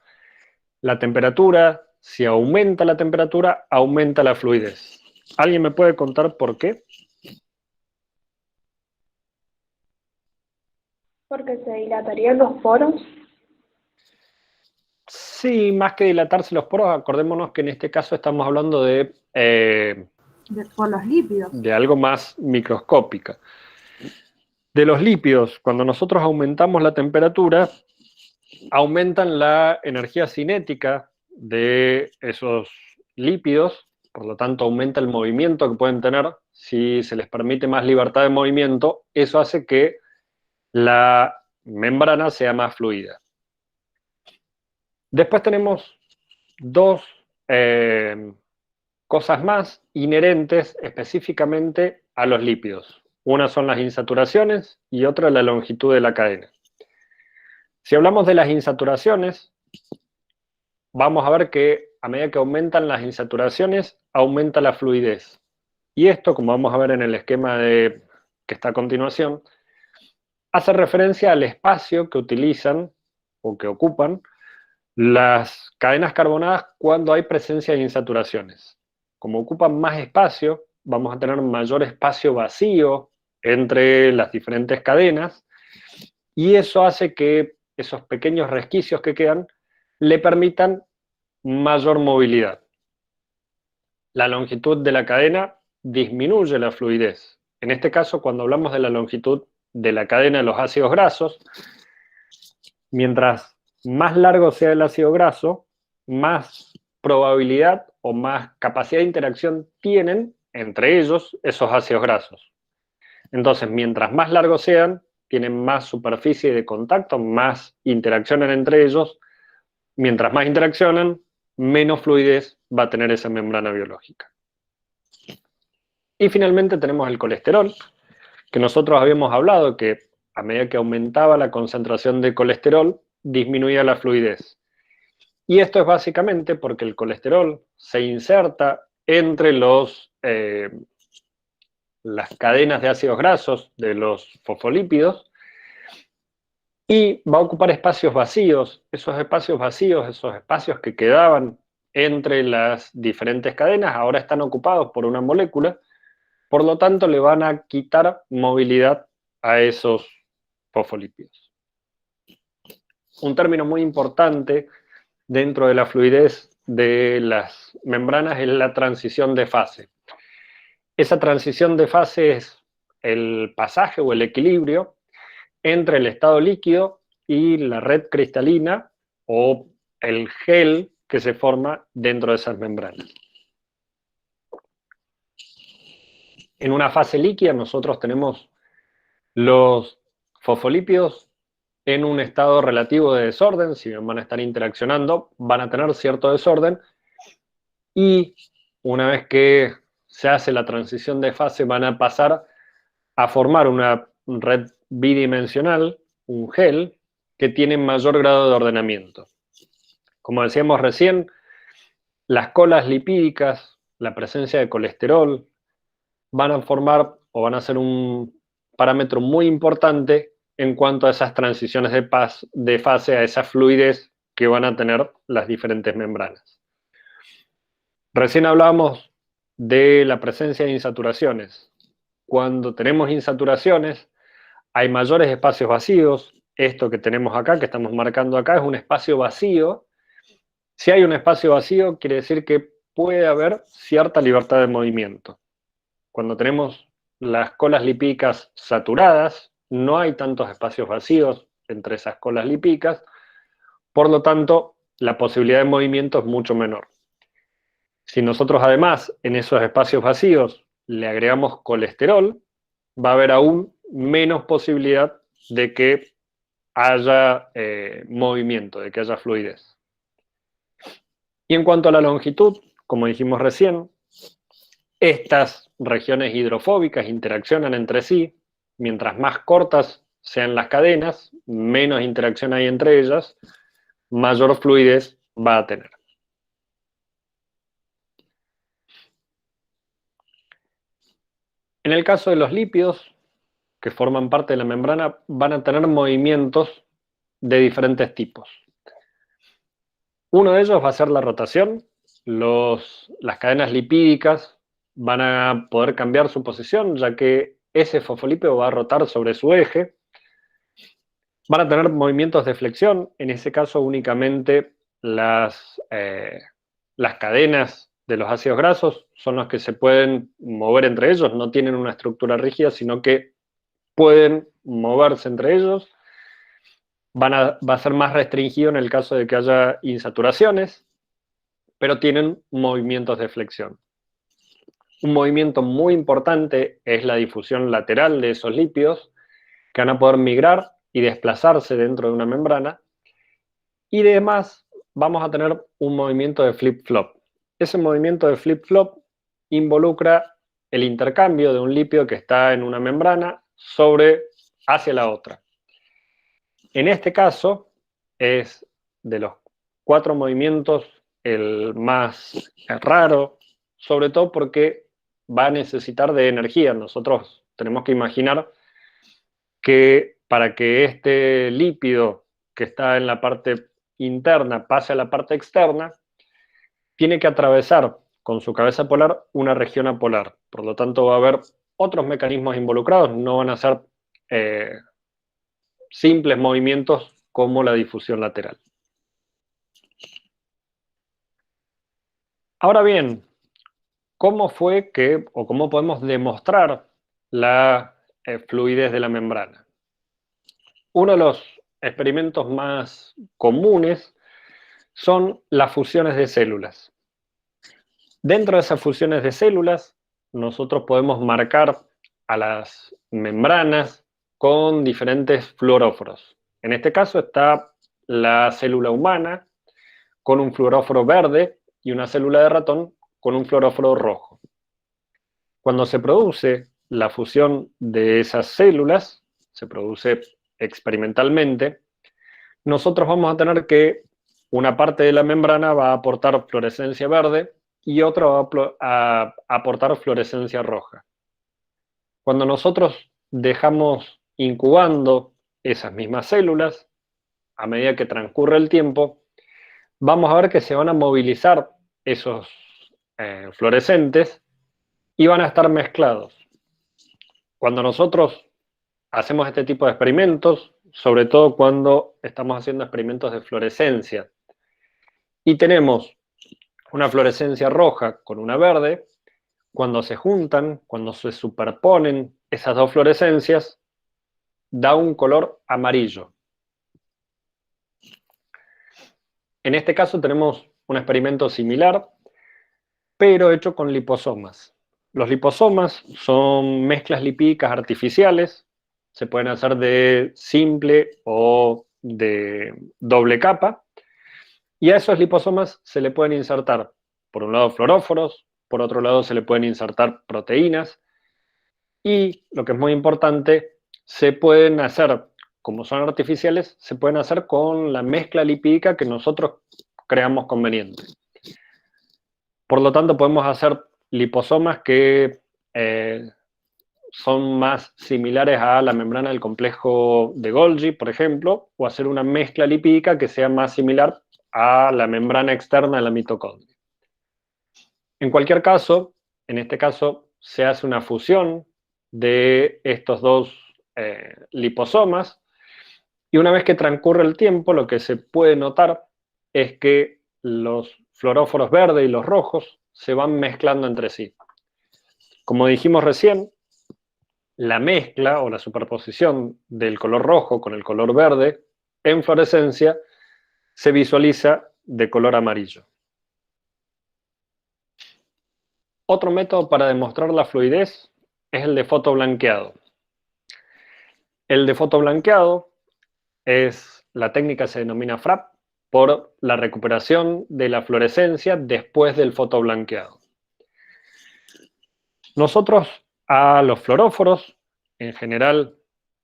La temperatura, si aumenta la temperatura, aumenta la fluidez. ¿Alguien me puede contar por qué? Porque se dilatarían los poros. Sí, más que dilatarse los poros, acordémonos que en este caso estamos hablando de Por los lípidos. de algo más microscópico. De los lípidos, cuando nosotros aumentamos la temperatura, aumentan la energía cinética de esos lípidos, por lo tanto aumenta el movimiento que pueden tener. Si se les permite más libertad de movimiento, eso hace que la membrana sea más fluida. Después tenemos dos cosas más inherentes específicamente a los lípidos. Una son las insaturaciones y otra la longitud de la cadena. Si hablamos de las insaturaciones, vamos a ver que a medida que aumentan las insaturaciones, aumenta la fluidez. Y esto, como vamos a ver en el esquema que está a continuación, hace referencia al espacio que utilizan o que ocupan las cadenas carbonadas cuando hay presencia de insaturaciones. Como ocupan más espacio, vamos a tener mayor espacio vacío entre las diferentes cadenas y eso hace que esos pequeños resquicios que quedan le permitan mayor movilidad. La longitud de la cadena disminuye la fluidez. En este caso, cuando hablamos de la longitud de la cadena de los ácidos grasos, mientras más largo sea el ácido graso, más probabilidad o más capacidad de interacción tienen entre ellos esos ácidos grasos. Entonces, mientras más largos sean, tienen más superficie de contacto, más interaccionan entre ellos. Mientras más interaccionan, menos fluidez va a tener esa membrana biológica. Y finalmente tenemos el colesterol, que nosotros habíamos hablado que a medida que aumentaba la concentración de colesterol, disminuía la fluidez. Y esto es básicamente porque el colesterol se inserta entre las cadenas de ácidos grasos de los fosfolípidos y va a ocupar espacios vacíos. Esos espacios vacíos, esos espacios que quedaban entre las diferentes cadenas, ahora están ocupados por una molécula, por lo tanto le van a quitar movilidad a esos fosfolípidos. Un término muy importante dentro de la fluidez de las membranas es la transición de fase. Esa transición de fase es el pasaje o el equilibrio entre el estado líquido y la red cristalina o el gel que se forma dentro de esas membranas. En una fase líquida nosotros tenemos los fosfolípidos en un estado relativo de desorden. Si bien van a estar interaccionando, van a tener cierto desorden y una vez que se hace la transición de fase van a pasar a formar una red bidimensional, un gel, que tiene mayor grado de ordenamiento. Como decíamos recién, las colas lipídicas, la presencia de colesterol, van a formar o van a ser un parámetro muy importante en cuanto a esas transiciones de fase, a esa fluidez que van a tener las diferentes membranas. Recién hablábamos de la presencia de insaturaciones. Cuando tenemos insaturaciones, hay mayores espacios vacíos. Esto que tenemos acá, que estamos marcando acá, es un espacio vacío. Si hay un espacio vacío, quiere decir que puede haber cierta libertad de movimiento. Cuando tenemos las colas lipídicas saturadas, no hay tantos espacios vacíos entre esas colas lipídicas, por lo tanto, la posibilidad de movimiento es mucho menor. Si nosotros además en esos espacios vacíos le agregamos colesterol, va a haber aún menos posibilidad de que haya movimiento, de que haya fluidez. Y en cuanto a la longitud, como dijimos recién, estas regiones hidrofóbicas interaccionan entre sí. Mientras más cortas sean las cadenas, menos interacción hay entre ellas, mayor fluidez va a tener. En el caso de los lípidos, que forman parte de la membrana, van a tener movimientos de diferentes tipos. Uno de ellos va a ser la rotación. Las cadenas lipídicas van a poder cambiar su posición, ya que ese fosfolípido va a rotar sobre su eje. Van a tener movimientos de flexión, en ese caso únicamente las cadenas de los ácidos grasos son los que se pueden mover entre ellos, no tienen una estructura rígida, sino que pueden moverse entre ellos. Va a ser más restringido en el caso de que haya insaturaciones, pero tienen movimientos de flexión. Un movimiento muy importante es la difusión lateral de esos lípidos, que van a poder migrar y desplazarse dentro de una membrana. Y además vamos a tener un movimiento de flip-flop. Ese movimiento de flip-flop involucra el intercambio de un lípido que está en una membrana hacia la otra. En este caso es de los 4 movimientos el más raro, sobre todo porque va a necesitar de energía. Nosotros tenemos que imaginar que para que este lípido que está en la parte interna pase a la parte externa, tiene que atravesar con su cabeza polar una región apolar. Por lo tanto, va a haber otros mecanismos involucrados, no van a ser simples movimientos como la difusión lateral. Ahora bien, ¿cómo podemos demostrar la fluidez de la membrana? Uno de los experimentos más comunes son las fusiones de células. Dentro de esas fusiones de células, nosotros podemos marcar a las membranas con diferentes fluoróforos. En este caso está la célula humana con un fluoróforo verde y una célula de ratón con un fluoróforo rojo. Cuando se produce la fusión de esas células, se produce experimentalmente, nosotros vamos a tener que una parte de la membrana va a aportar fluorescencia verde y otra va a aportar fluorescencia roja. Cuando nosotros dejamos incubando esas mismas células, a medida que transcurre el tiempo, vamos a ver que se van a movilizar esos fluorescentes y van a estar mezclados. Cuando nosotros hacemos este tipo de experimentos, sobre todo cuando estamos haciendo experimentos de fluorescencia, y tenemos una fluorescencia roja con una verde, cuando se juntan, cuando se superponen esas dos fluorescencias, da un color amarillo. En este caso tenemos un experimento similar, pero hecho con liposomas. Los liposomas son mezclas lipídicas artificiales, se pueden hacer de simple o de doble capa, y a esos liposomas se le pueden insertar, por un lado, fluoróforos, por otro lado se le pueden insertar proteínas, y lo que es muy importante, se pueden hacer, como son artificiales, se pueden hacer con la mezcla lipídica que nosotros creamos conveniente. Por lo tanto, podemos hacer liposomas que son más similares a la membrana del complejo de Golgi, por ejemplo, o hacer una mezcla lipídica que sea más similar a la membrana externa de la mitocondria. En cualquier caso, en este caso, se hace una fusión de estos dos liposomas, y una vez que transcurre el tiempo, lo que se puede notar es que los fluoróforos verdes y los rojos se van mezclando entre sí. Como dijimos recién, la mezcla o la superposición del color rojo con el color verde en fluorescencia se visualiza de color amarillo. Otro método para demostrar la fluidez es el de fotoblanqueado. El de fotoblanqueado es, la técnica se denomina FRAP, por la recuperación de la fluorescencia después del fotoblanqueado. Nosotros a los fluoróforos, en general,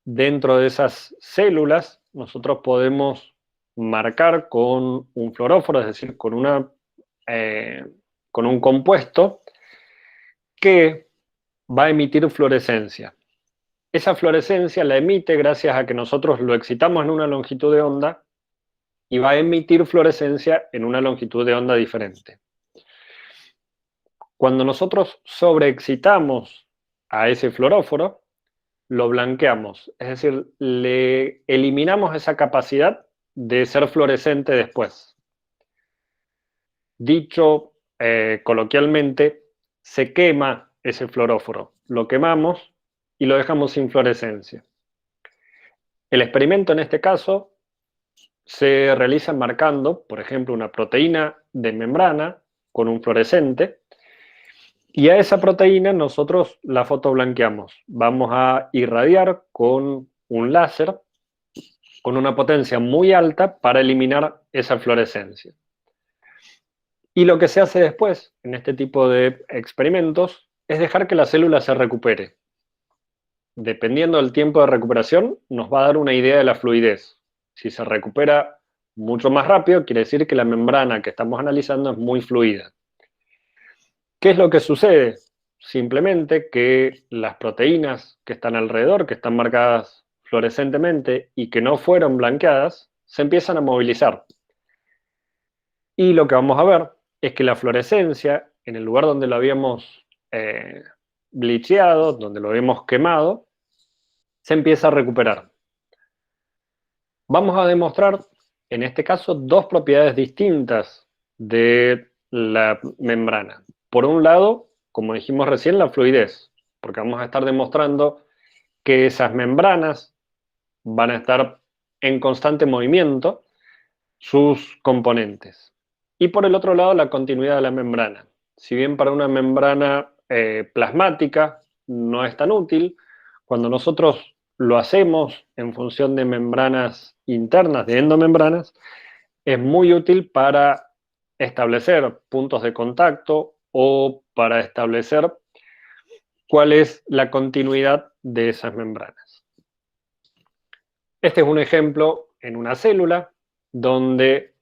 dentro de esas células, nosotros podemos marcar con un fluoróforo, es decir, con un compuesto que va a emitir fluorescencia. Esa fluorescencia la emite gracias a que nosotros lo excitamos en una longitud de onda y va a emitir fluorescencia en una longitud de onda diferente. Cuando nosotros sobreexcitamos a ese fluoróforo, lo blanqueamos, es decir, le eliminamos esa capacidad de ser fluorescente después. Dicho coloquialmente, se quema ese fluoróforo, lo quemamos y lo dejamos sin fluorescencia. El experimento en este caso se realiza marcando, por ejemplo, una proteína de membrana con un fluorescente, y a esa proteína nosotros la fotoblanqueamos. Vamos a irradiar con un láser con una potencia muy alta para eliminar esa fluorescencia. Y lo que se hace después, en este tipo de experimentos, es dejar que la célula se recupere. Dependiendo del tiempo de recuperación, nos va a dar una idea de la fluidez. Si se recupera mucho más rápido, quiere decir que la membrana que estamos analizando es muy fluida. ¿Qué es lo que sucede? Simplemente que las proteínas que están alrededor, que están marcadas fluorescentemente y que no fueron blanqueadas, se empiezan a movilizar. Y lo que vamos a ver es que la fluorescencia, en el lugar donde lo habíamos bleacheado, donde lo habíamos quemado, se empieza a recuperar. Vamos a demostrar, en este caso, dos propiedades distintas de la membrana. Por un lado, como dijimos recién, la fluidez, porque vamos a estar demostrando que esas membranas van a estar en constante movimiento, sus componentes. Y por el otro lado, la continuidad de la membrana. Si bien para una membrana plasmática no es tan útil, cuando nosotros lo hacemos en función de membranas internas, de endomembranas, es muy útil para establecer puntos de contacto o para establecer cuál es la continuidad de esas membranas. Este es un ejemplo en una célula donde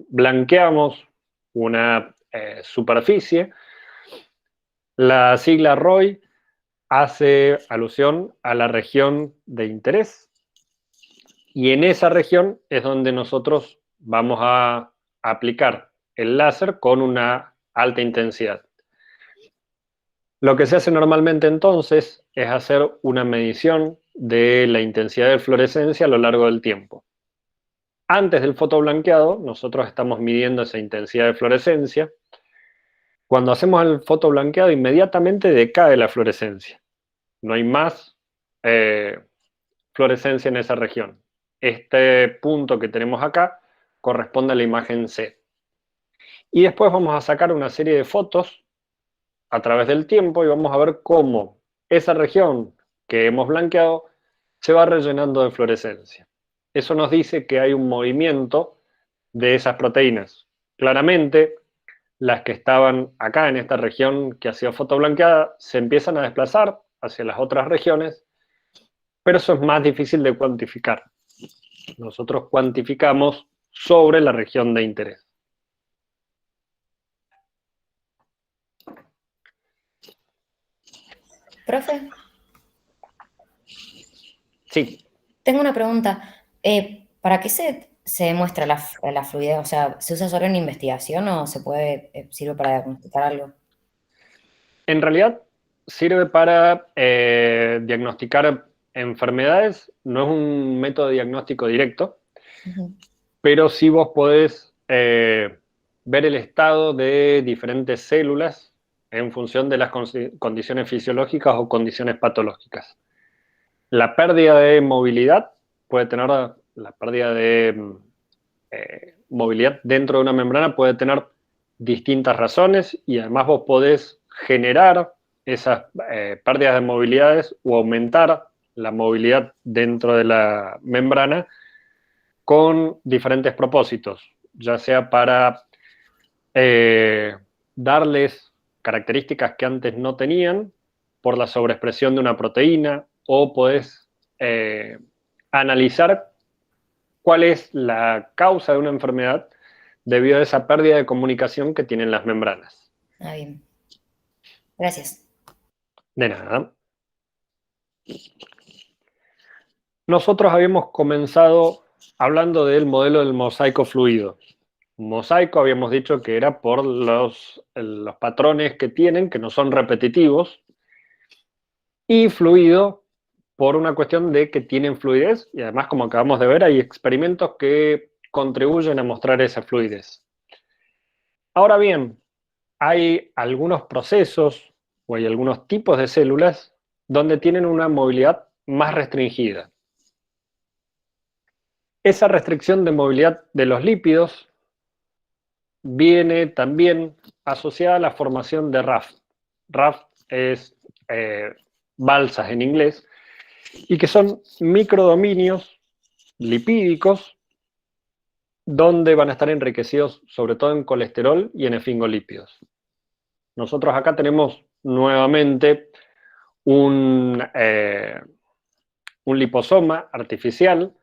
blanqueamos una superficie. La sigla ROI hace alusión a la región de interés y en esa región es donde nosotros vamos a aplicar el láser con una alta intensidad. Lo que se hace normalmente entonces es hacer una medición de la intensidad de fluorescencia a lo largo del tiempo. Antes del fotoblanqueado, nosotros estamos midiendo esa intensidad de fluorescencia. Cuando hacemos el fotoblanqueado, inmediatamente decae la fluorescencia. No hay más fluorescencia en esa región. Este punto que tenemos acá corresponde a la imagen C. Y después vamos a sacar una serie de fotos a través del tiempo y vamos a ver cómo esa región que hemos blanqueado se va rellenando de fluorescencia. Eso nos dice que hay un movimiento de esas proteínas. Claramente, las que estaban acá en esta región que ha sido fotoblanqueada se empiezan a desplazar hacia las otras regiones, pero eso es más difícil de cuantificar. Nosotros cuantificamos sobre la región de interés. Profe, Sí. tengo una pregunta. ¿Para qué se demuestra la fluidez? O sea, ¿se usa solo en investigación o sirve para diagnosticar algo? En realidad sirve para diagnosticar enfermedades, no es un método de diagnóstico directo, pero sí vos podés ver el estado de diferentes células en función de las condiciones fisiológicas o condiciones patológicas. La pérdida de movilidad puede tener, la pérdida de movilidad dentro de una membrana puede tener distintas razones y además vos podés generar esas pérdidas de movilidades o aumentar la movilidad dentro de la membrana con diferentes propósitos, ya sea para darles características que antes no tenían por la sobreexpresión de una proteína, o podés analizar cuál es la causa de una enfermedad debido a esa pérdida de comunicación que tienen las membranas. Ah, bien. Gracias. De nada. Nosotros habíamos comenzado hablando del modelo del mosaico fluido. Mosaico habíamos dicho que era por los patrones que tienen, que no son repetitivos, y fluido por una cuestión de que tienen fluidez, y además, como acabamos de ver, hay experimentos que contribuyen a mostrar esa fluidez. Ahora bien, hay algunos procesos o hay algunos tipos de células donde tienen una movilidad más restringida. Esa restricción de movilidad de los lípidos viene también asociada a la formación de raft. Raft es balsas en inglés, y que son microdominios lipídicos donde van a estar enriquecidos sobre todo en colesterol y en esfingolípidos. Nosotros acá tenemos nuevamente un liposoma artificial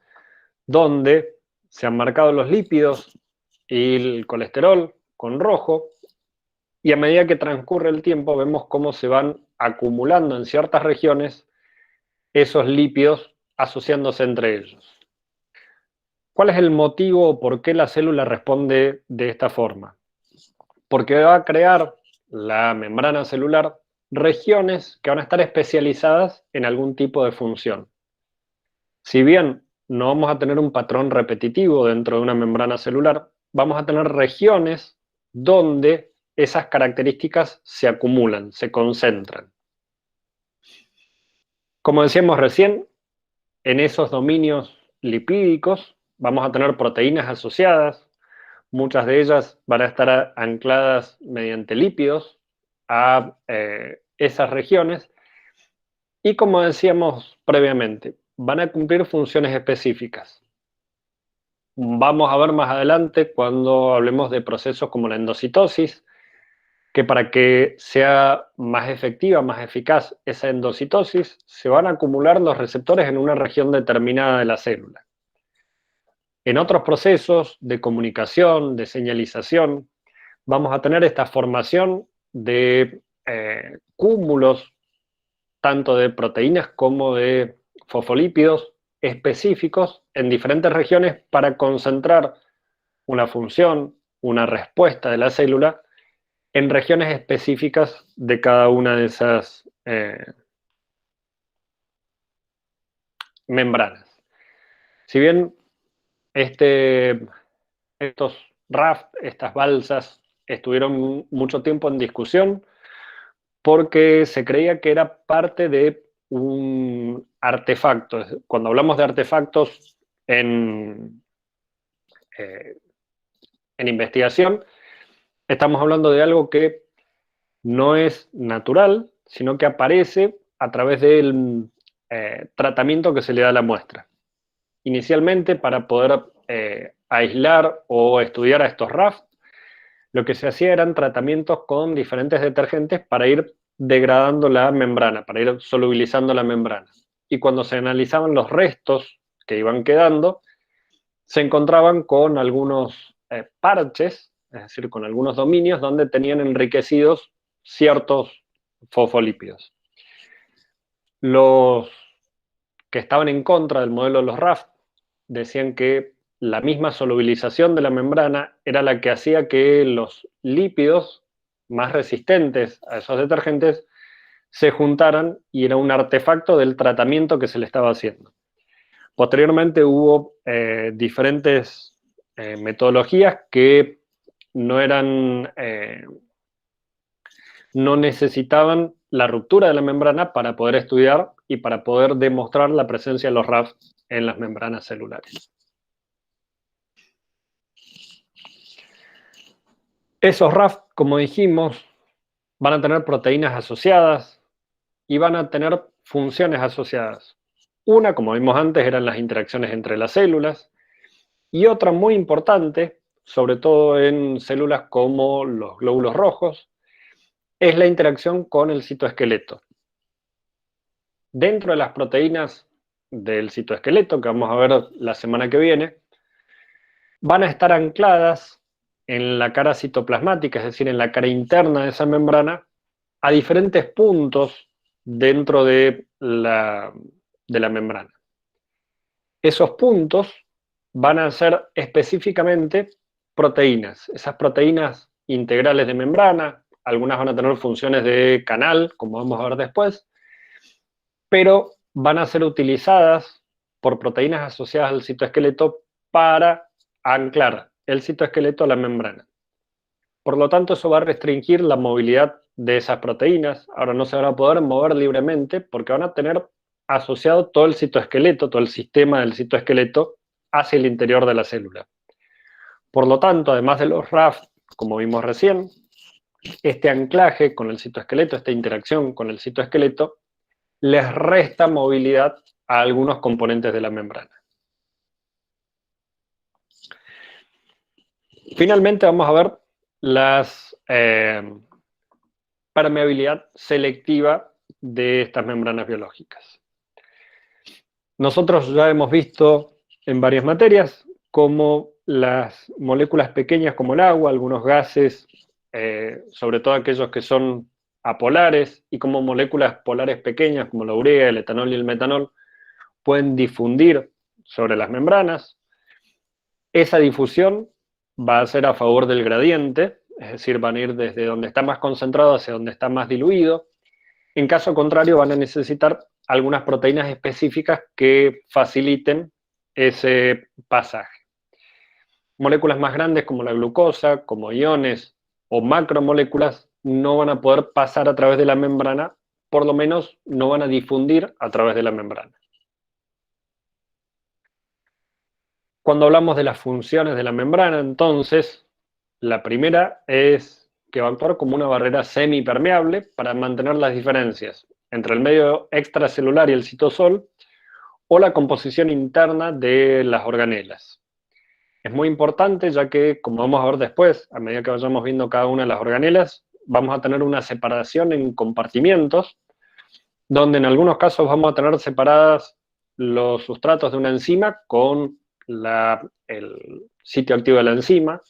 donde se han marcado los lípidos y el colesterol con rojo, y a medida que transcurre el tiempo vemos cómo se van acumulando en ciertas regiones esos lípidos asociándose entre ellos. ¿Cuál es el motivo o por qué la célula responde de esta forma? Porque va a crear la membrana celular regiones que van a estar especializadas en algún tipo de función. Si bien no vamos a tener un patrón repetitivo dentro de una membrana celular, vamos a tener regiones donde esas características se acumulan, se concentran. Como decíamos recién, en esos dominios lipídicos vamos a tener proteínas asociadas, muchas de ellas van a estar ancladas mediante lípidos a esas regiones, y como decíamos previamente, van a cumplir funciones específicas. Vamos a ver más adelante cuando hablemos de procesos como la endocitosis, que para que sea más efectiva, más eficaz esa endocitosis, se van a acumular los receptores en una región determinada de la célula. En otros procesos de comunicación, de señalización, vamos a tener esta formación de cúmulos, tanto de proteínas como de fosfolípidos específicos en diferentes regiones para concentrar una función, una respuesta de la célula en regiones específicas de cada una de esas membranas. Si bien estos raft, estas balsas, estuvieron mucho tiempo en discusión porque se creía que era parte de un artefacto. Cuando hablamos de artefactos en investigación, estamos hablando de algo que no es natural, sino que aparece a través del tratamiento que se le da a la muestra. Inicialmente, para poder aislar o estudiar a estos RAF, lo que se hacía eran tratamientos con diferentes detergentes para ir degradando la membrana, para ir solubilizando la membrana. Y cuando se analizaban los restos que iban quedando, se encontraban con algunos parches, es decir, con algunos dominios donde tenían enriquecidos ciertos fosfolípidos. Los que estaban en contra del modelo de los RAF decían que la misma solubilización de la membrana era la que hacía que los lípidos más resistentes a esos detergentes se juntaran, y era un artefacto del tratamiento que se le estaba haciendo. Posteriormente hubo diferentes metodologías que no necesitaban la ruptura de la membrana para poder estudiar y para poder demostrar la presencia de los RAF en las membranas celulares. Esos RAF, como dijimos, van a tener proteínas asociadas y van a tener funciones asociadas. Una, como vimos antes, eran las interacciones entre las células, y otra muy importante, sobre todo en células como los glóbulos rojos, es la interacción con el citoesqueleto. Dentro de las proteínas del citoesqueleto, que vamos a ver la semana que viene, van a estar ancladas en la cara citoplasmática, es decir, en la cara interna de esa membrana, a diferentes puntos dentro de la membrana. Esos puntos van a ser específicamente proteínas. Esas proteínas integrales de membrana, algunas van a tener funciones de canal, como vamos a ver después, pero van a ser utilizadas por proteínas asociadas al citoesqueleto para anclar el citoesqueleto a la membrana. Por lo tanto, eso va a restringir la movilidad de esas proteínas. Ahora no se van a poder mover libremente porque van a tener asociado todo el citoesqueleto, todo el sistema del citoesqueleto hacia el interior de la célula. Por lo tanto, además de los RAF, como vimos recién, este anclaje con el citoesqueleto, esta interacción con el citoesqueleto, les resta movilidad a algunos componentes de la membrana. Finalmente vamos a ver la permeabilidad selectiva de estas membranas biológicas. Nosotros ya hemos visto en varias materias cómo las moléculas pequeñas como el agua, algunos gases, sobre todo aquellos que son apolares, y como moléculas polares pequeñas como la urea, el etanol y el metanol, pueden difundir sobre las membranas. Esa difusión va a ser a favor del gradiente, es decir, van a ir desde donde está más concentrado hacia donde está más diluido. En caso contrario, van a necesitar algunas proteínas específicas que faciliten ese pasaje. Moléculas más grandes como la glucosa, como iones o macromoléculas no van a poder pasar a través de la membrana, por lo menos no van a difundir a través de la membrana. Cuando hablamos de las funciones de la membrana, entonces, la primera es que va a actuar como una barrera semipermeable para mantener las diferencias entre el medio extracelular y el citosol o la composición interna de las organelas. Es muy importante ya que, como vamos a ver después, a medida que vayamos viendo cada una de las organelas, vamos a tener una separación en compartimientos, donde en algunos casos vamos a tener separadas los sustratos de una enzima con el sitio activo de la enzima,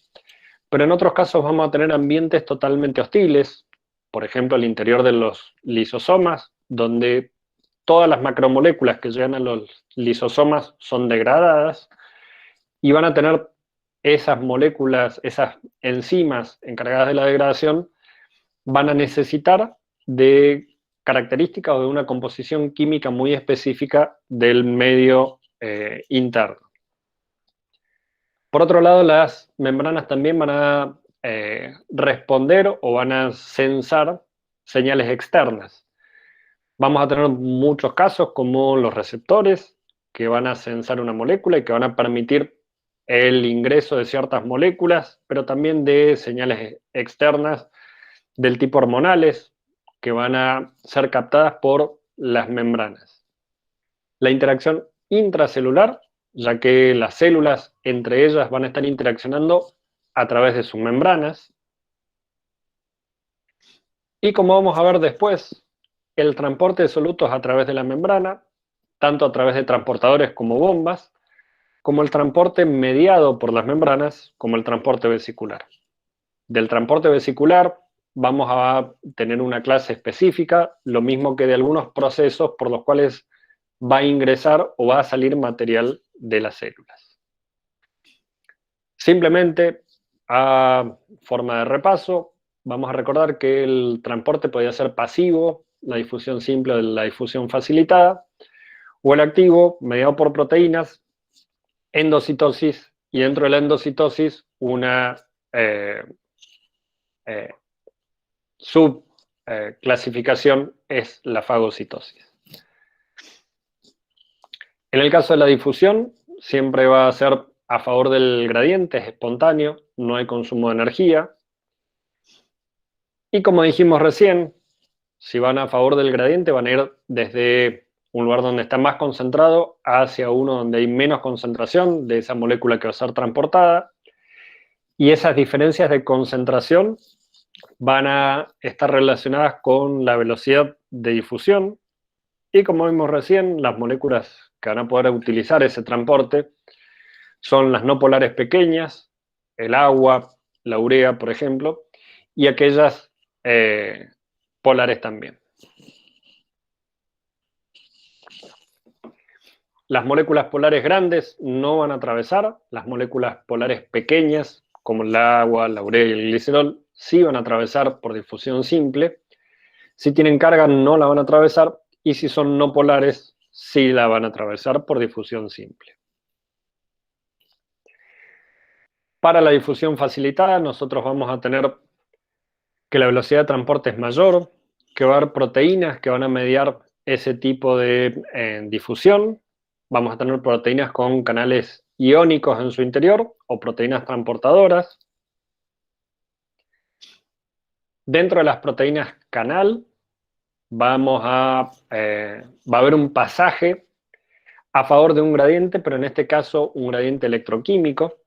pero en otros casos vamos a tener ambientes totalmente hostiles, por ejemplo, el interior de los lisosomas, donde todas las macromoléculas que llegan a los lisosomas son degradadas, y van a tener esas moléculas, esas enzimas encargadas de la degradación, van a necesitar de características o de una composición química muy específica del medio interno. Por otro lado, las membranas también van a responder o van a censar señales externas. Vamos a tener muchos casos como los receptores, que van a censar una molécula y que van a permitir el ingreso de ciertas moléculas, pero también de señales externas del tipo hormonales, que van a ser captadas por las membranas. La interacción intracelular, ya que las células entre ellas van a estar interaccionando a través de sus membranas. Y como vamos a ver después, el transporte de solutos a través de la membrana, tanto a través de transportadores como bombas, como el transporte mediado por las membranas, como el transporte vesicular. Del transporte vesicular vamos a tener una clase específica, lo mismo que de algunos procesos por los cuales va a ingresar o va a salir material de las células. Simplemente, a forma de repaso, vamos a recordar que el transporte podía ser pasivo, la difusión simple o la difusión facilitada, o el activo, mediado por proteínas, endocitosis, y dentro de la endocitosis una subclasificación es la fagocitosis. En el caso de la difusión, siempre va a ser a favor del gradiente, es espontáneo, no hay consumo de energía. Y como dijimos recién, si van a favor del gradiente, van a ir desde un lugar donde está más concentrado hacia uno donde hay menos concentración de esa molécula que va a ser transportada. Y esas diferencias de concentración van a estar relacionadas con la velocidad de difusión. Y como vimos recién, las moléculas que van a poder utilizar ese transporte son las no polares pequeñas, el agua, la urea, por ejemplo, y aquellas polares también. Las moléculas polares grandes no van a atravesar, las moléculas polares pequeñas, como el agua, la urea y el glicerol, sí van a atravesar por difusión simple. Si tienen carga, no la van a atravesar, y si son no polares, sí la van a atravesar por difusión simple. Para la difusión facilitada, nosotros vamos a tener que la velocidad de transporte es mayor, que va a haber proteínas que van a mediar ese tipo de difusión. Vamos a tener proteínas con canales iónicos en su interior o proteínas transportadoras. Dentro de las proteínas canal, va a haber un pasaje a favor de un gradiente, pero en este caso un gradiente electroquímico.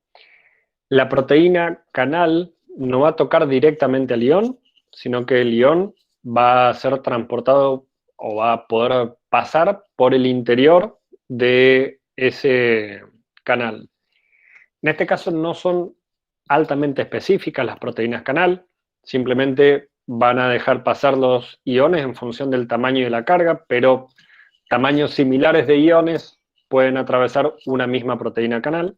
La proteína canal no va a tocar directamente al ion, sino que el ion va a ser transportado o va a poder pasar por el interior de ese canal. En este caso no son altamente específicas las proteínas canal, simplemente van a dejar pasar los iones en función del tamaño de la carga, pero tamaños similares de iones pueden atravesar una misma proteína canal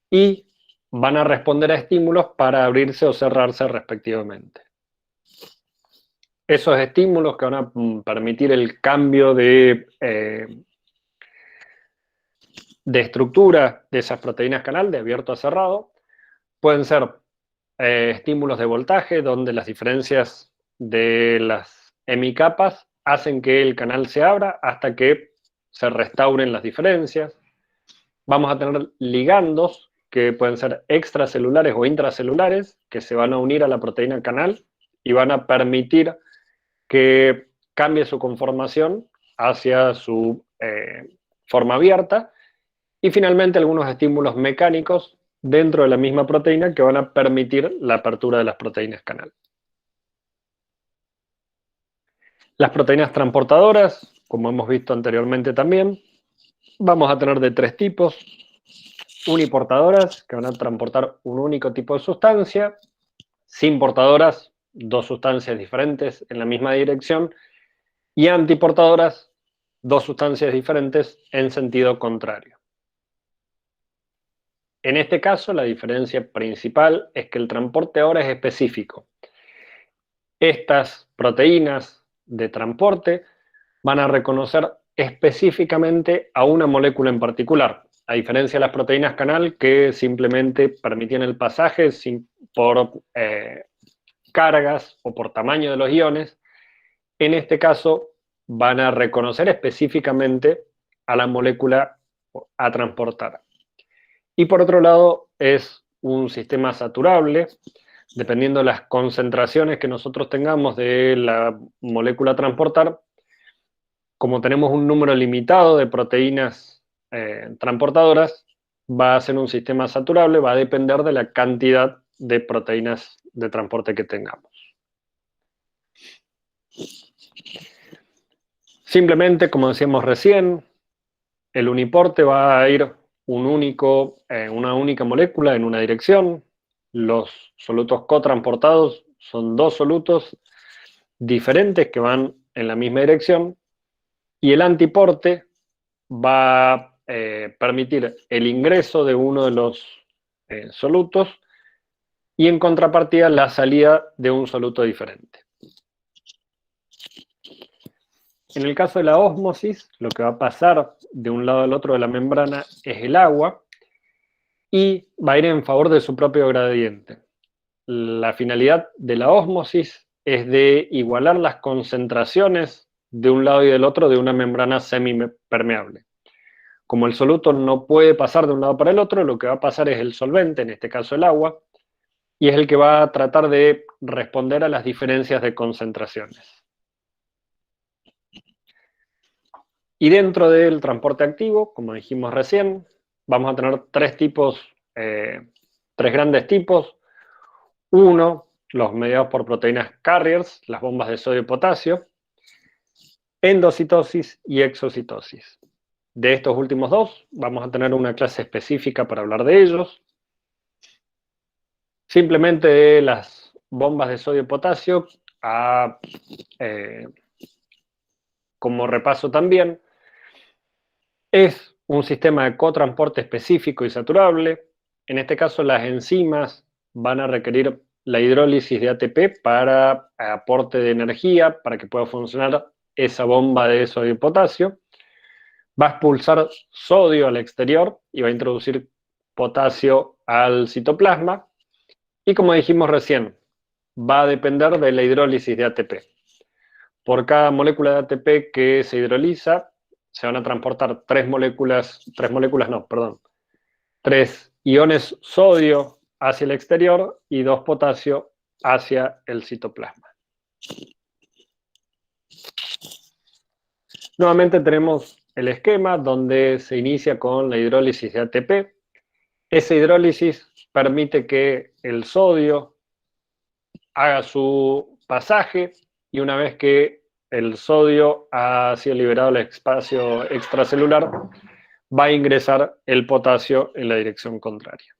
y van a responder a estímulos para abrirse o cerrarse respectivamente. Esos estímulos que van a permitir el cambio de estructura de esas proteínas canal, de abierto a cerrado, pueden ser estímulos de voltaje, donde las diferencias de las hemicapas hacen que el canal se abra hasta que se restauren las diferencias. Vamos a tener ligandos, que pueden ser extracelulares o intracelulares, que se van a unir a la proteína canal y van a permitir que cambie su conformación hacia su forma abierta. Y finalmente algunos estímulos mecánicos dentro de la misma proteína que van a permitir la apertura de las proteínas canal. Las proteínas transportadoras, como hemos visto anteriormente también, vamos a tener de tres tipos. Uniportadoras, que van a transportar un único tipo de sustancia. Sin portadoras, dos sustancias diferentes en la misma dirección. Y antiportadoras, dos sustancias diferentes en sentido contrario. En este caso, la diferencia principal es que el transporte ahora es específico. Estas proteínas de transporte van a reconocer específicamente a una molécula en particular, a diferencia de las proteínas canal que simplemente permitían el pasaje por cargas o por tamaño de los iones. En este caso, van a reconocer específicamente a la molécula a transportar. Y por otro lado, es un sistema saturable, dependiendo de las concentraciones que nosotros tengamos de la molécula a transportar. Como tenemos un número limitado de proteínas transportadoras, va a ser un sistema saturable, va a depender de la cantidad de proteínas de transporte que tengamos. Simplemente, como decíamos recién, el uniporte va a ir una única molécula en una dirección. Los solutos cotransportados son dos solutos diferentes que van en la misma dirección. Y el antiporte va a permitir el ingreso de uno de los solutos y en contrapartida la salida de un soluto diferente. En el caso de la ósmosis, lo que va a pasar de un lado al otro de la membrana es el agua y va a ir en favor de su propio gradiente. La finalidad de la ósmosis es de igualar las concentraciones de un lado y del otro de una membrana semipermeable. Como el soluto no puede pasar de un lado para el otro, lo que va a pasar es el solvente, en este caso el agua, y es el que va a tratar de responder a las diferencias de concentraciones. Y dentro del transporte activo, como dijimos recién, vamos a tener tres grandes tipos. Uno, los mediados por proteínas carriers, las bombas de sodio y potasio, endocitosis y exocitosis. De estos últimos dos, vamos a tener una clase específica para hablar de ellos. Simplemente de las bombas de sodio y potasio, como repaso también, es un sistema de cotransporte específico y saturable. En este caso, las enzimas van a requerir la hidrólisis de ATP para aporte de energía, para que pueda funcionar esa bomba de sodio y potasio. Va a expulsar sodio al exterior y va a introducir potasio al citoplasma. Y como dijimos recién, va a depender de la hidrólisis de ATP. Por cada molécula de ATP que se hidroliza, se van a transportar tres iones sodio hacia el exterior y 2 potasio hacia el citoplasma. Nuevamente tenemos el esquema donde se inicia con la hidrólisis de ATP. Esa hidrólisis permite que el sodio haga su pasaje y una vez que el sodio ha sido liberado al espacio extracelular, va a ingresar el potasio en la dirección contraria.